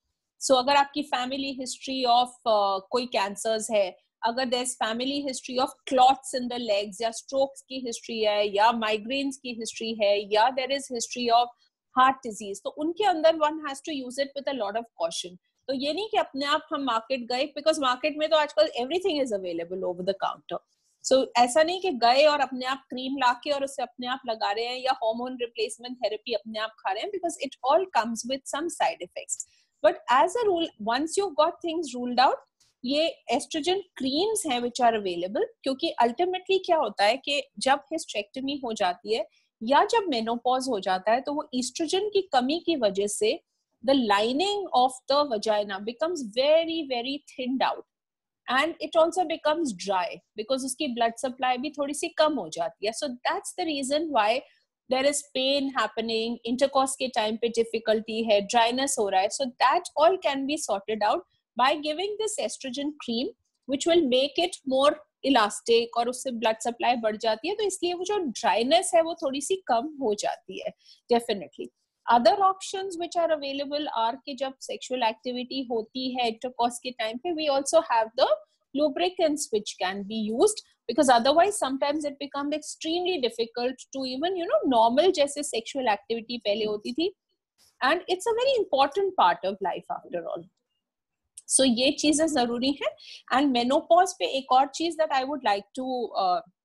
So अगर आपकी फैमिली हिस्ट्री ऑफ कोई कैंसर्स है, अगर there is family history of clots in the legs या स्ट्रोक्स की हिस्ट्री है या माइग्रेन्स की हिस्ट्री है या there is history of heart disease, तो उनके अंदर one has to use it with a lot of caution. तो ये नहीं कि अपने आप हम मार्केट गए, बिकॉज मार्केट में तो आजकल everything is available over the counter. So ऐसा नहीं कि गए और अपने आप क्रीम लाके और उसे अपने आप लगा रहे हैं या हार्मोन रिप्लेसमेंट थेरेपी अपने आप खा रहे हैं, because it all comes with some side effects. But as a rule, once you've got things ruled out, ये एस्ट्रोजन क्रीम्स हैं विच आर अवेलेबल, क्योंकि अल्टीमेटली क्या होता है कि जब हिस्टेरेक्टमी हो जाती है या जब मेनोपॉज हो जाता है तो वो ईस्ट्रोजन की कमी की वजह से the lining of the vagina becomes very very thinned out and it also becomes dry because उसकी blood supply भी थोड़ी सी कम हो जाती है. So that's the reason why there is pain happening, intercourse के time पे difficulty है, dryness हो रहा है. So that all can be sorted out by giving this estrogen cream which will make it more elastic और उससे blood supply बढ़ जाती है. तो इसलिए वो जो dryness है वो थोड़ी सी कम हो जाती है definitely. Other options which are available are कि जब sexual activity होती है intercourse के time पे we also have the lubricants which can be used because otherwise sometimes it becomes extremely difficult to even normal जैसे sexual activity पहले होती थी and it's a very important part of life after all. So ये चीजें जरूरी है. And menopause पे एक और चीज that I would like to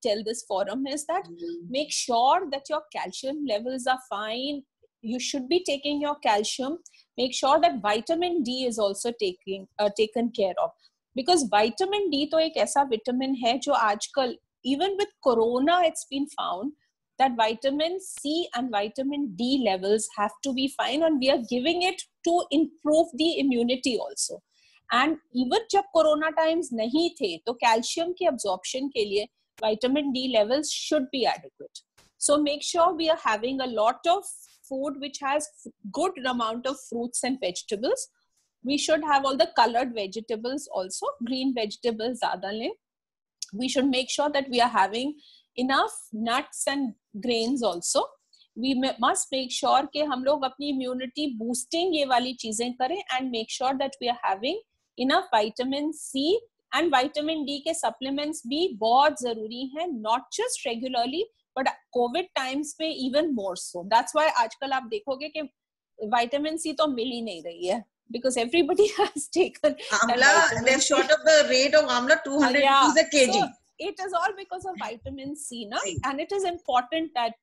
tell this forum is that make sure that your calcium levels are fine. You should be taking your calcium. Make sure that vitamin D is also taken care of because vitamin D तो एक ऐसा vitamin है जो आजकल even with corona it's been found that vitamin C and vitamin D levels have to be fine and we are giving it to improve the immunity also. And even जब corona times नहीं थे तो calcium की absorption के लिए vitamin D levels should be adequate. So make sure we are having a lot of food which has good amount of fruits and vegetables. We should have all the colored vegetables also, green vegetables zyada le. We should make sure that we are having enough nuts and grains also. We must make sure कि हम लोग अपनी immunity boosting ये वाली चीजें करें and make sure that we are having enough vitamin C and vitamin D के supplements भी बहुत जरूरी हैं, not just regularly but COVID times पे even more so. That's why आजकल आप देखोगे कि vitamin C तो मिल ही नहीं रही है because everybody has taken amla. They've shot up the rate of amla 200 rupees a kg. So it is all because of vitamin C na, and it is important that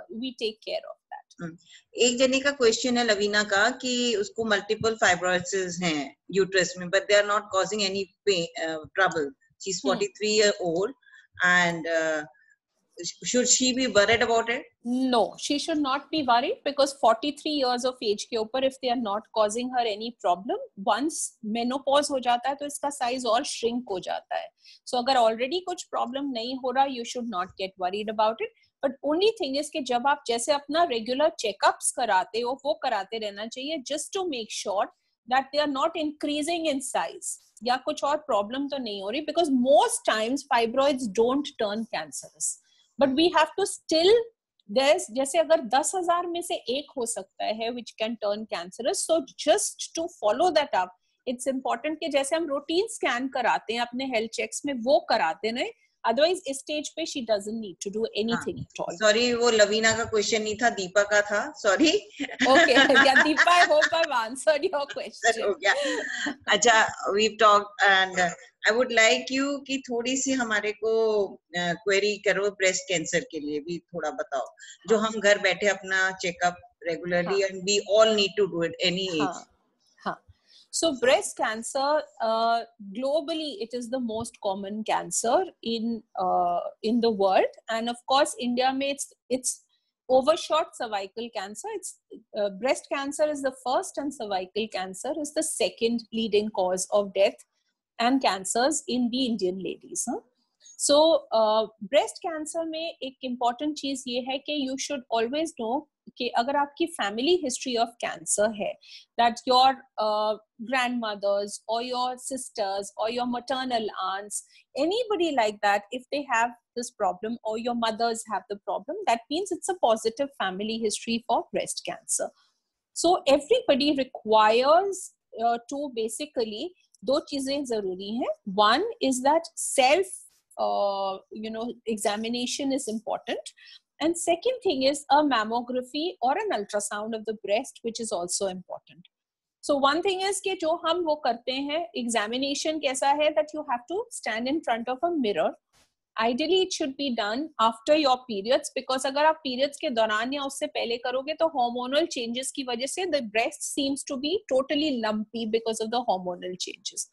we take care of that. एक जने का question है लवीना का कि उसको multiple fibrosis हैं uterus में but they are not causing any pain, trouble. She's 43 year old and should she be worried about it? No, she should not be worried because 43 years of age के ऊपर if they are not causing her any problem, once menopause हो जाता है तो इसका size और shrink हो जाता है. So अगर already कुछ problem नहीं हो रहा, you should not get worried about it. But only thing is कि जब आप जैसे अपना regular checkups कराते हो, वो कराते रहना चाहिए just to make sure that they are not increasing in size या कुछ और problem तो नहीं हो रही because most times fibroids don't turn cancerous. But we have to still there's जैसे अगर 10,000 में से एक हो सकता है which can turn cancerous, so just to follow that up it's important कि जैसे हम routine scan कराते हैं अपने health checks में वो कराते हैं, otherwise इस stage पे she doesn't need to do anything at all. Sorry, वो लवीना का question नहीं था, दीपा का था. Sorry. Okay, yeah, Deepa, I hope I've answered your question. हो गया. अच्छा, we've talked and I would like you कि थोड़ी सी हमारे को query करो breast cancer के लिए भी थोड़ा बताओ, जो हम घर बैठे अपना checkup regularly and we all need to do it any age. So breast cancer, globally, it is the most common cancer in the world, and of course, India में it's overshot cervical cancer. It's breast cancer is the first, and cervical cancer is the second leading cause of death and cancers in the Indian ladies. So breast cancer में एक important चीज ये है कि you should always know कि अगर आपकी family history of cancer है, that your grandmothers or your sisters or your maternal aunts, anybody like that, if they have this problem or your mothers have the problem, that means it's a positive family history for breast cancer. So everybody requires to basically दो चीजें जरूरी हैं. One is that self examination is important, and second thing is a mammography or an ultrasound of the breast, which is also important. So one thing is कि जो हम वो करते हैं, examination कैसा है, that you have to stand in front of a mirror. Ideally it should be done after your periods, because अगर आप periods के दौरान या उससे पहले करोगे तो hormonal changes की वजह से the breast seems to be totally lumpy because of the hormonal changes.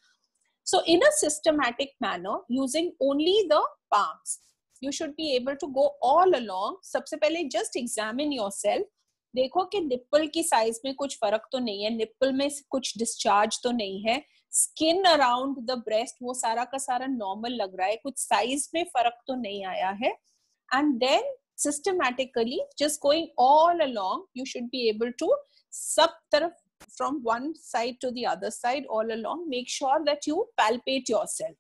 So in a systematic manner, using only the palms, you should be able to go all along. सबसे पहले just examine yourself. देखो कि nipple की size में कुछ फर्क तो नहीं है, निप्पल में कुछ डिस्चार्ज तो नहीं है, स्किन अराउंड द ब्रेस्ट वो सारा का सारा नॉर्मल लग रहा है, कुछ साइज में फर्क तो नहीं आया है. And then systematically just going all along, you should be able to सब तरफ from one side to the other side all along, make sure that you palpate yourself.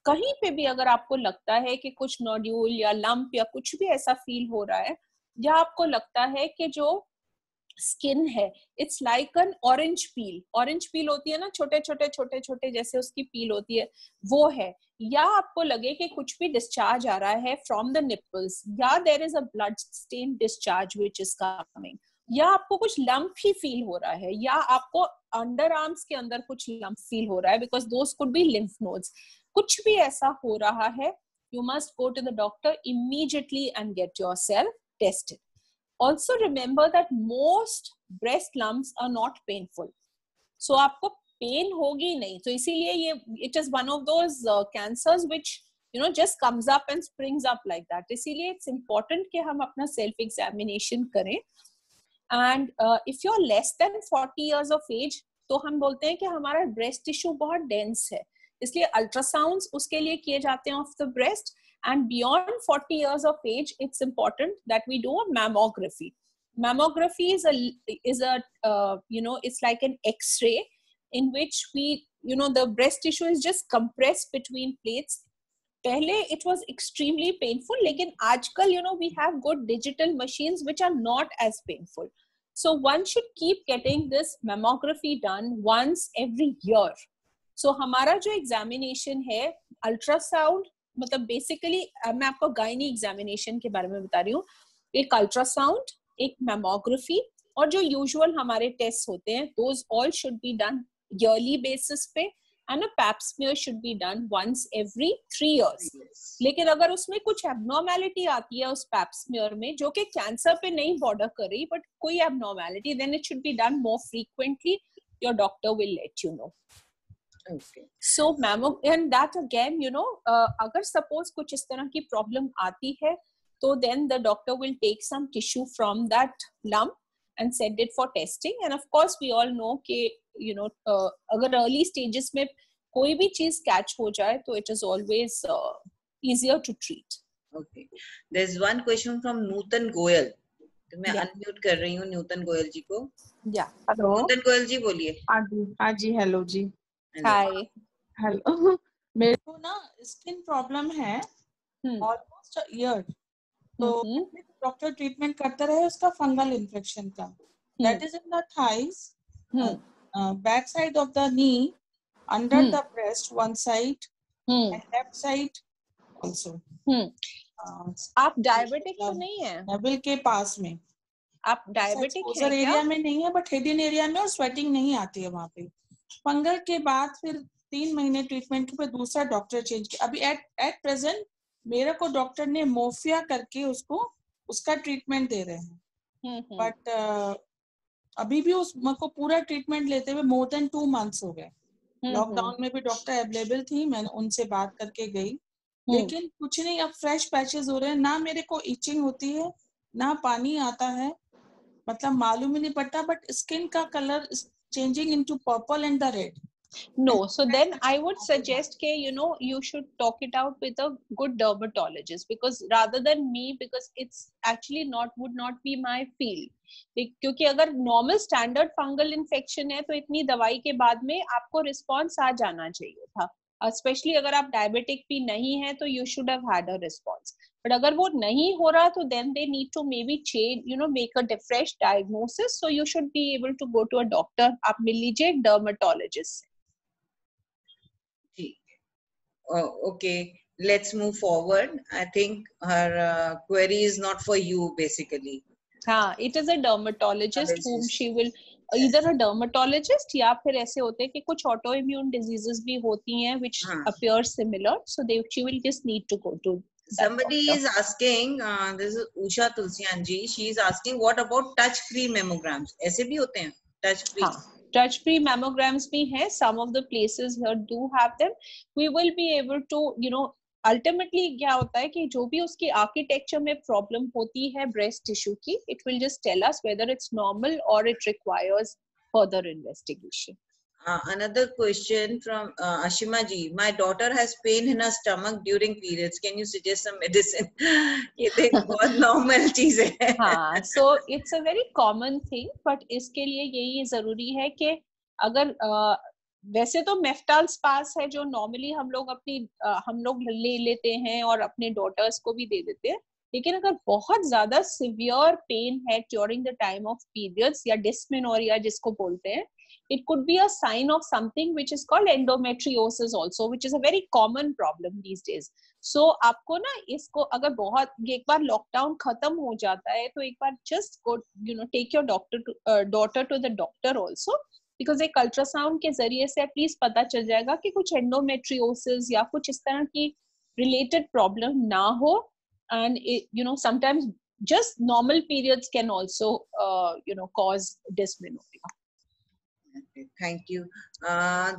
कहीं पे भी अगर आपको लगता है कि कुछ नोड्यूल या लंप या कुछ भी ऐसा फील हो रहा है, या आपको लगता है कि जो स्किन है it's like an orange peel होती है ना, छोटे छोटे जैसे उसकी पील होती है, वो है, या आपको लगे कि कुछ भी डिस्चार्ज आ रहा है फ्रॉम द निप्पल्स, या there is a blood stain discharge which is coming, या आपको कुछ लंप ही फील हो रहा है, या आपको अंडर आर्म्स के अंदर कुछ लंप फील हो रहा है, because those could be lymph nodes, कुछ भी ऐसा हो रहा है, you must go to the doctor immediately and get yourself tested. Also remember that most breast lumps are not painful. So आपको पेन होगी नहीं, तो इसीलिए ये it is one of those cancers which just comes up and springs up like that. इसीलिए it's important कि हम अपना self examination करें. And if you're less than 40 years of age, तो हम बोलते हैं कि हमारा breast tissue बहुत dense है, इसलिए अल्ट्रासाउंड्स उसके लिए किए जाते हैं of the breast. And beyond 40 years of age, it's important that we do a mammography. Mammography is it's like an X-ray in which the breast tissue is just compressed between plates. पहले it was extremely painful, लेकिन आजकल we have good digital machines which are not as painful. So one should keep getting this mammography done once every year. So हमारा जो examination है ultrasound, मतलब basically मैं आपको gynae examination के बारे में बता रही हूँ, एक अल्ट्रासाउंड, एक मैमोग्राफी, और जो यूजुअल हमारे टेस्ट होते हैं those all should be done yearly basis पे, and a pap smear should be done once every 3 years. लेकिन अगर उसमें कुछ एबनॉर्मेलिटी आती है उस पैप स्मीयर में जो कि कैंसर पे नहीं बॉर्डर कर रही, बट कोई abnormality, then it should be done more frequently. Your doctor will let you know. Okay. So and that again, अगर suppose कुछ इस तरह की problem आती है, तो then the doctor will take some tissue from that lump and send it for testing. And of course we all know कि अगर early stages में कोई भी चीज catch हो जाए, तो it is always easier to treat. Okay. There's one question from Nutan Goyal. तो मैं unmute कर रही हूँ न्यूटन गोयल जी को. Yeah. हेलो. न्यूटन गोयल जी बोलिए. हाँ जी, हेलो जी. Hi. हेलो. मेरे को ना स्किन प्रॉब्लम है ऑलमोस्ट ईयर, तो डॉक्टर ट्रीटमेंट करते रहे उसका फंगल इन्फेक्शन का. That is in the thighs, back side of the knee, under the breast one side and left side also. आप डायबिटिक तो नहीं है? नबल के पास में. आप डायबिटिक है क्या? एरिया में नहीं है, बट हेडिन एरिया में, और स्वेटिंग नहीं आती है वहाँ पे. फंगल के बाद फिर 3 महीने ट्रीटमेंट के बाद दूसरा डॉक्टर चेंज किया. अभी एट प्रेजेंट मेरे को डॉक्टर ने मोफिया करके उसका ट्रीटमेंट दे रहे हैं. बट अभी भी मेरे को पूरा ट्रीटमेंट लेते हुए मोर देन 2 months हो गए. लॉकडाउन में भी डॉक्टर अवेलेबल थी, मैंने उनसे बात करके गई, लेकिन कुछ नहीं. अब फ्रेश पैचेस हो रहे हैं, ना मेरे को इचिंग होती है, ना पानी आता है, मतलब मालूम ही नहीं पड़ता, बट स्किन का colour changing into purple and the red. No, so then I would suggest that you should talk it out with a good dermatologist, because rather than me, because it's actually would not be my field. क्योंकि अगर normal standard fungal infection है, तो इतनी दवाई के बाद में आपको response आ जाना चाहिए था. Especially अगर आप diabetic भी नहीं है, तो you should have had a response. But अगर वो नहीं हो रहा, तो then they need to maybe change, make a fresh diagnosis. So you should be able to go to a doctor. आप मिल लीजिए एक dermatologist. Okay, let's move forward. I think her query is not for you, basically. हाँ, it is a dermatologist whom she will either a dermatologist, या फिर ऐसे होते हैं कि कुछ autoimmune diseases भी होती हैं which appear similar, so she will just need to go to. Somebody is asking, this is Usha Tulsian ji, she is asking what about touch free mammograms? ऐसे भी होते हैं touch free? हाँ, touch free mammograms bhi hai, some of the places here do have them. We will be able to, you know, ultimately क्या होता है कि जो भी उसकी architecture में problem होती है breast tissue की, it will just tell us whether it's normal or it requires further investigation. Another question from Ashima ji. My daughter has pain in her stomach during periods. Can you suggest some medicine? ये तो एक बहुत normal चीज है. हाँ, so it's a very common thing, but इसके लिए यही जरूरी है कि अगर वैसे तो मेफ्टाल स्पास है जो नॉर्मली हम लोग ले लेते हैं और अपने डॉटर्स को भी दे देते हैं, लेकिन अगर बहुत ज्यादा सिवियर पेन है during the time of periods या डिस्मेनोरिया जिसको बोलते हैं, it could be a sign of something which is called endometriosis also, which is a very common problem these days. So आपको ना इसको अगर बहुत एक बार लॉकडाउन खत्म हो जाता है तो एक बार just go, you know, take your daughter to the doctor also, because एक अल्ट्रासाउंड के जरिए से एटलीस्ट पता चल जाएगा कि कुछ endometriosis या कुछ इस तरह की related problem ना हो. And it, you know, sometimes just normal periods can also you know, cause dysmenorrhea. Okay, thank you.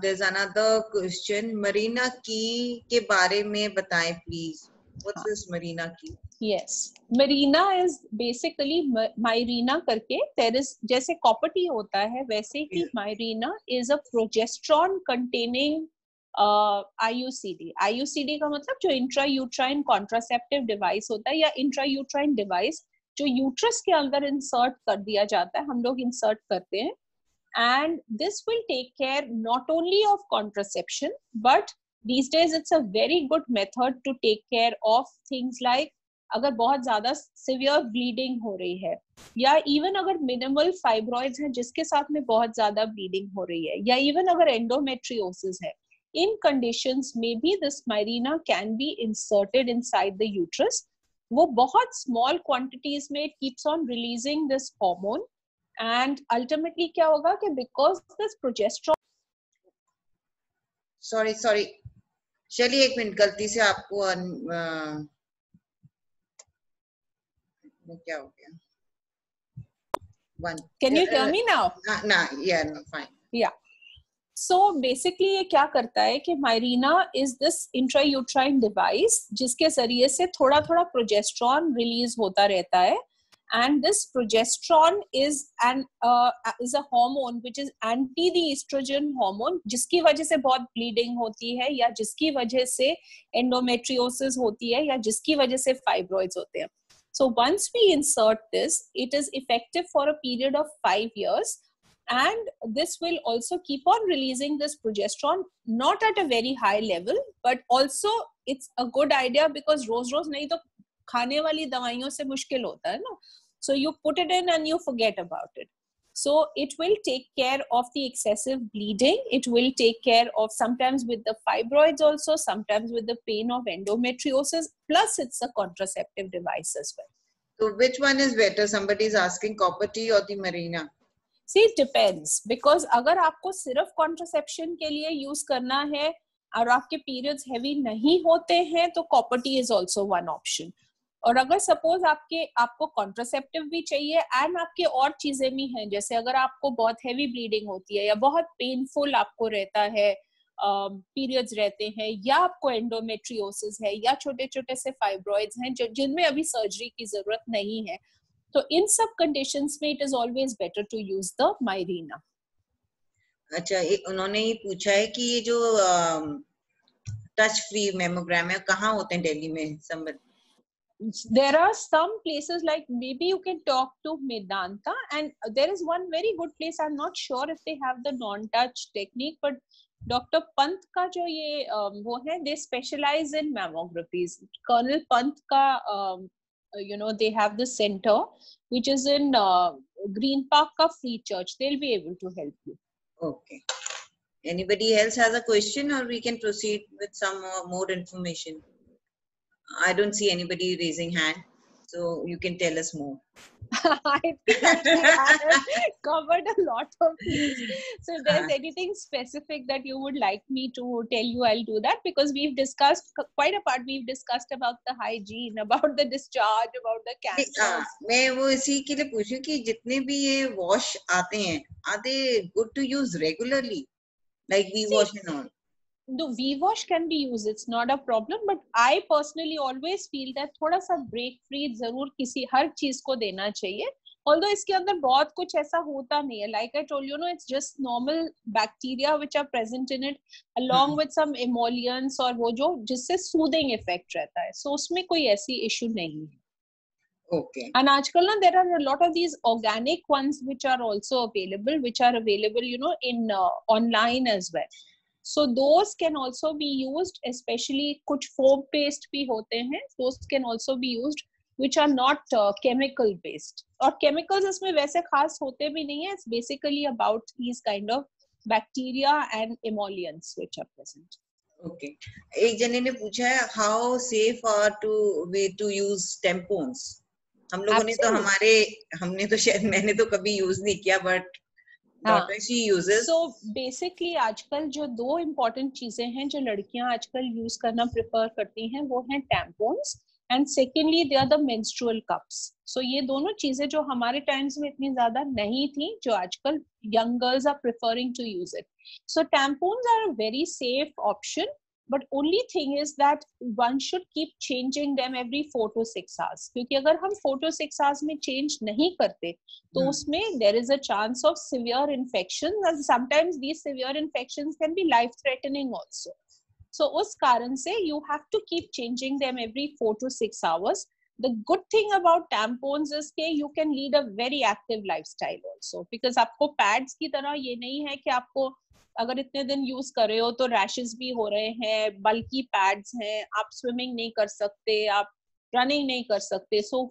There's another question. Marina key के बारे में बताएं please. What's this Marina key? Yes, Mirena is basically Mirena करके, there is जैसे copper T होता है वैसे ही Mirena is a progesterone containing IUCD. IUCD का मतलब जो intrauterine contraceptive device होता है या intrauterine device जो यूट्रस के अंदर इंसर्ट कर दिया जाता है, हम लोग इंसर्ट करते हैं. And this will take care not only of contraception, but these days it's a very good method to take care of things like अगर बहुत ज्यादा severe bleeding हो रही है, या even अगर minimal fibroids हैं जिसके साथ में बहुत ज्यादा bleeding हो रही है, या even अगर endometriosis है, in conditions maybe this Mirena can be inserted inside the uterus. वो बहुत small quantities में it keeps on releasing this hormone. And ultimately क्या होगा कि because this progesterone, sorry चलिए एक मिनट, गलती से आपको क्या हो गया? One. Can you hear me now? Yeah, no, fine. Yeah. So basically ये क्या करता है कि Mirena is this intrauterine device जिसके जरिए से थोड़ा थोड़ा प्रोजेस्ट्रॉन रिलीज होता रहता है. And this progesterone is a hormone which is anti the estrogen hormone, जिसकी वजह से बहुत bleeding होती है या जिसकी वजह से endometriosis होती है या जिसकी वजह से fibroids होते हैं. So once we insert this, it is effective for a period of 5 years, and this will also keep on releasing this progesterone, not at a very high level, but also it's a good idea because रोज नहीं तो खाने वाली दवाइयों से मुश्किल होता है ना. So you put it in and you forget about it. So it will take care of the excessive bleeding. It will take care of sometimes with the fibroids also, sometimes with the pain of endometriosis. Plus it's a contraceptive device as well. So which one is better? Somebody is asking, copper T or the Mirena? See, it depends. Because अगर आपको सिर्फ contraception के लिए use करना है और आपके periods heavy नहीं होते हैं तो copper T is also one option. और अगर सपोज आपको कॉन्ट्रासेप्टिव भी चाहिए एंड आपके और चीजें भी हैं, जैसे अगर आपको बहुत हैवी ब्लीडिंग होती है या बहुत पेनफुल आपको रहता है, पीरियड्स रहते हैं, या आपको एंडोमेट्रियोसिस है या छोटे छोटे से फाइब्रॉइड्स हैं जिनमें अभी सर्जरी की जरूरत नहीं है, तो इन सब कंडीशंस में it is always better to use the Mirena. अच्छा, उन्होंने ये पूछा है कि ये जो टच फ्री मेमोग्राम है कहाँ होते हैं दिल्ली में? There are some places like maybe you can talk to Medanta, and there is one very good place. I'm not sure if they have the non-touch technique, but Dr. Pant का जो ये वो है, they specialize in mammographies. Colonel Pant का you know, they have the center which is in Green Park का Free Church. They'll be able to help you. Okay. Anybody else has a question, or we can proceed with some more information? I don't see anybody raising hand, so you can tell us more. I think actually I have covered a lot of things. So if there's anything specific that you would like me to tell you, I'll do that, because we've discussed quite a part. We've discussed about the hygiene, about the discharge, about the cancers. मैं वो इसी के लिए पूछूं कि जितने भी ये वॉश आते हैं, are they good to use regularly, like we wash and all? The V-wash can be used, it's not a problem, but I personally always feel that थोड़ा सा break free जरूर किसी हर चीज को देना चाहिए. Although इसके अंदर बहुत कुछ ऐसा होता नहीं है, like I told you, it's just normal bacteria which are present in it, along with some emollients और वो जो जिससे soothing effect रहता है. So उसमें कोई ऐसी issue नहीं है. Okay. And आजकल ना there are a lot of these organic ones which are also available, in online as well. So those can also be used, especially कुछ foam paste भी होते हैं, those can also be used, which are not chemical based. और chemicals इसमें वैसे खास होते भी नहीं है. It's basically about these kind of bacteria and emollients which are present. Okay. एक जने ने पूछा है how safe are to use tampons. हम लोगों ने तो हमने तो शायद मैंने तो कभी यूज नहीं किया, but daughter she uses. So basically आजकल जो दो important चीजें हैं जो लड़कियां आजकल यूज करना प्रेफर करती हैं, वो हैं tampons and secondly they are the menstrual cups. So ये दोनों चीजें जो हमारे टाइम्स में इतनी ज्यादा नहीं थी, जो आजकल young girls are preferring to use it. So tampons are a very safe option, but only thing is that one should keep changing them every 4 to 6 hours. क्योंकि अगर हम 4 to 6 hours में change नहीं करते, तो उसमें there is a chance of severe infections, and sometimes these severe infections can be life-threatening also. So उस कारण से you have to keep changing them every 4 to 6 hours. The good thing about tampons is कि you can lead a very active lifestyle also, because आपको pads की तरह ये नहीं है कि आपको अगर इतने दिन यूज कर रहे हो तो रैशेस भी हो रहे हैं, बल्कि पैड्स हैं, आप स्विमिंग नहीं कर सकते, आप रनिंग नहीं कर सकते. So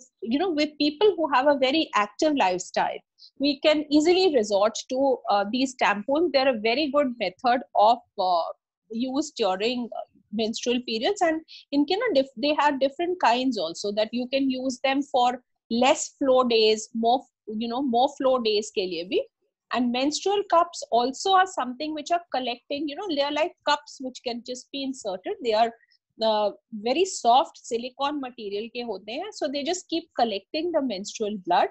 with people who have a very active lifestyle, we can easily resort to these tampons. They're a very good method of use during menstrual periods, and they have different kinds also, that you can use them for less flow days, more flow days के लिए भी. And menstrual cups also are something which are collecting, they are like cups which can just be inserted. They are very soft silicone material ke hote hain, so they just keep collecting the menstrual blood,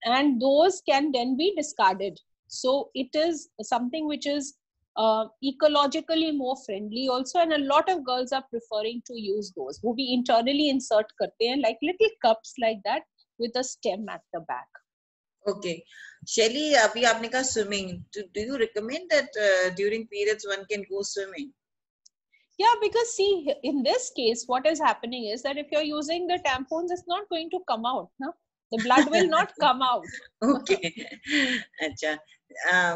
and those can then be discarded. So it is something which is ecologically more friendly also, and a lot of girls are preferring to use those. वो भी internally insert करते हैं, like little cups like that with a stem at the back. Okay. Shelly, अभी आपने कहा swimming. Do you recommend that during periods one can go swimming? Yeah, because see, in this case, what is happening is that if you're using the tampons, it's not going to come out. No? The blood will not come out. Okay. Achha.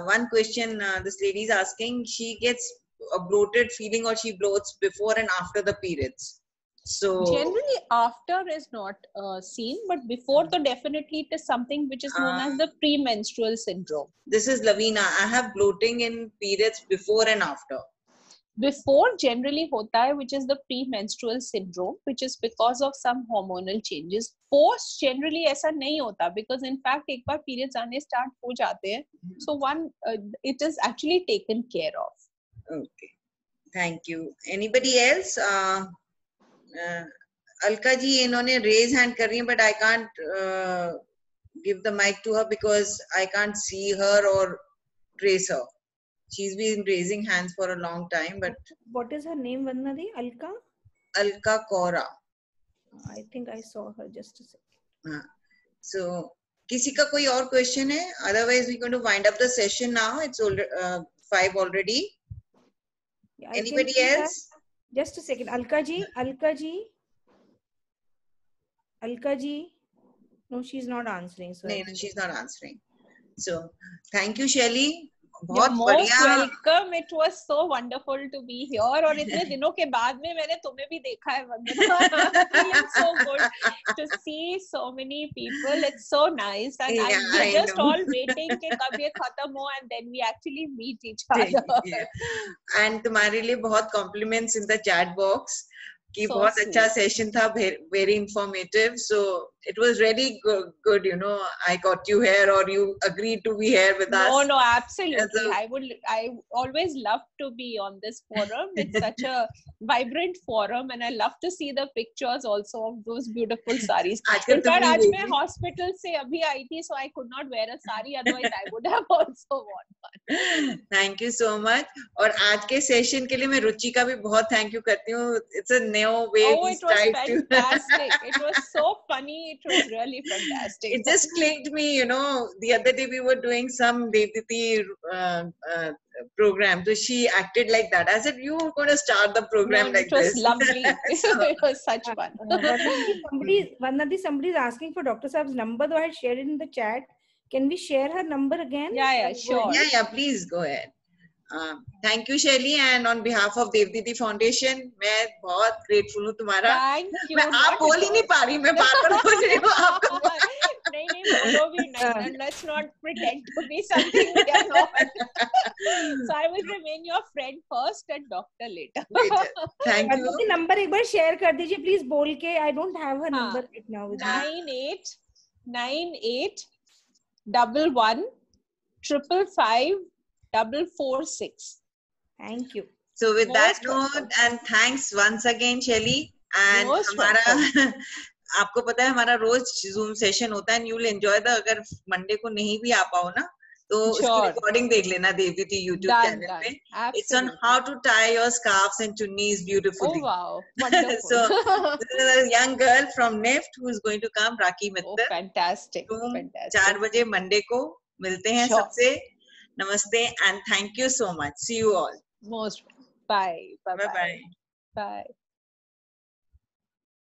One question this lady is asking, she gets a bloated feeling or she bloats before and after the periods. So generally after is not seen, but before, so definitely it is something which is known as the premenstrual syndrome. This is Lavina. I have bloating in periods before and after. Before generally hota hai, which is the premenstrual syndrome, which is because of some hormonal changes. Post generally ऐसा नहीं होता, because in fact एक बार periods आने start हो जाते हैं, so it is actually taken care of. Okay, thank you. Anybody else? Alka ji इन्होंने raise hand कर रही हैं, but I can't give the mic to her because I can't see her or trace her. She's been raising hands for a long time, but what is her name, Vandana di? Alka? Alka Kaura. I think I saw her, just a second. So किसी का कोई और question है? Otherwise we're going to wind up the session now. It's 5 already. Yeah, anybody else? Just a second. Alka ji. No, she's not answering. So no, she's not answering. So thank you, Shelly. You're most welcome. It was so wonderful to be here. और इतने दिनों के बाद में मैंने तुम्हें भी देखा है, वंदना. It's so good to see so many people. It's so nice, and we're just all waiting कि कब ये खत्म हो, and then we actually meet each other. And तुम्हारे लिए बहुत compliments in the chat box. कि So बहुत अच्छा sweet. सेशन था, very informative. So it was really good, you know, I got you here, or you agreed to be here with us. No, absolutely. So- I always love to be on this forum. It's such a vibrant forum, and I love to see the pictures also of those beautiful saris. आजकल In तुम fact, नहीं आज मैं देखी? hospital से अभी आई थी, so I could not wear a sari. Otherwise, I would have also worn one. Thank you so much. और आज के सेशन के लिए मैं रुचि का भी बहुत थैंक यू करती हूँ। It's a new way Oh, we it was tried to fantastic. It was so funny. It was really fantastic. it just clicked me, you know, the other day we were doing some Devditi program, so she acted like that. I said, you were going to start the program No, like it was this. lovely. So, It was such fun. Varnati, somebody is asking for Dr. Saab's number, though I had shared it in the chat. Can we share her number again? Yeah, sure. yeah, please go ahead. Thank you Shaili, and on behalf of Devdidi foundation मैं बहुत grateful हूँ तुम्हारा। Thank you. मैं आप बोल ही नहीं पा रही, मैं बार-बार बोल रही हूँ आपको। नहीं बोलो भी नहीं. Let's not pretend to be something we are not. So I will remain your friend first and doctor later. Thank you. Varnati, number एक बार share कर दीजिए please बोल के. I don't have her number right now with me. 9898 11 555 446. Thank you. So with that Most note, welcome. and thanks once again Shelly, and Most हमारा आपको पता है हमारा रोज जूम सेशन होता है, and you'll enjoy the, अगर मंडे को नहीं भी आ पाओ ना तो उसकी Sure. रिकॉर्डिंग देख लेना देवदीदी YouTube Done, चैनल done. पे। It's on Absolutely. how to tie your scarves and chunnis Oh beautifully. wow, wonderful. So this is a young girl from NIFT who is going to come, Raki Oh, Mittal। fantastic, तुम fantastic. 4 बजे Monday को मिलते हैं Sure. सबसे। नमस्ते and thank you so much. See you all. Most. Bye. Bye. Bye bye. Bye.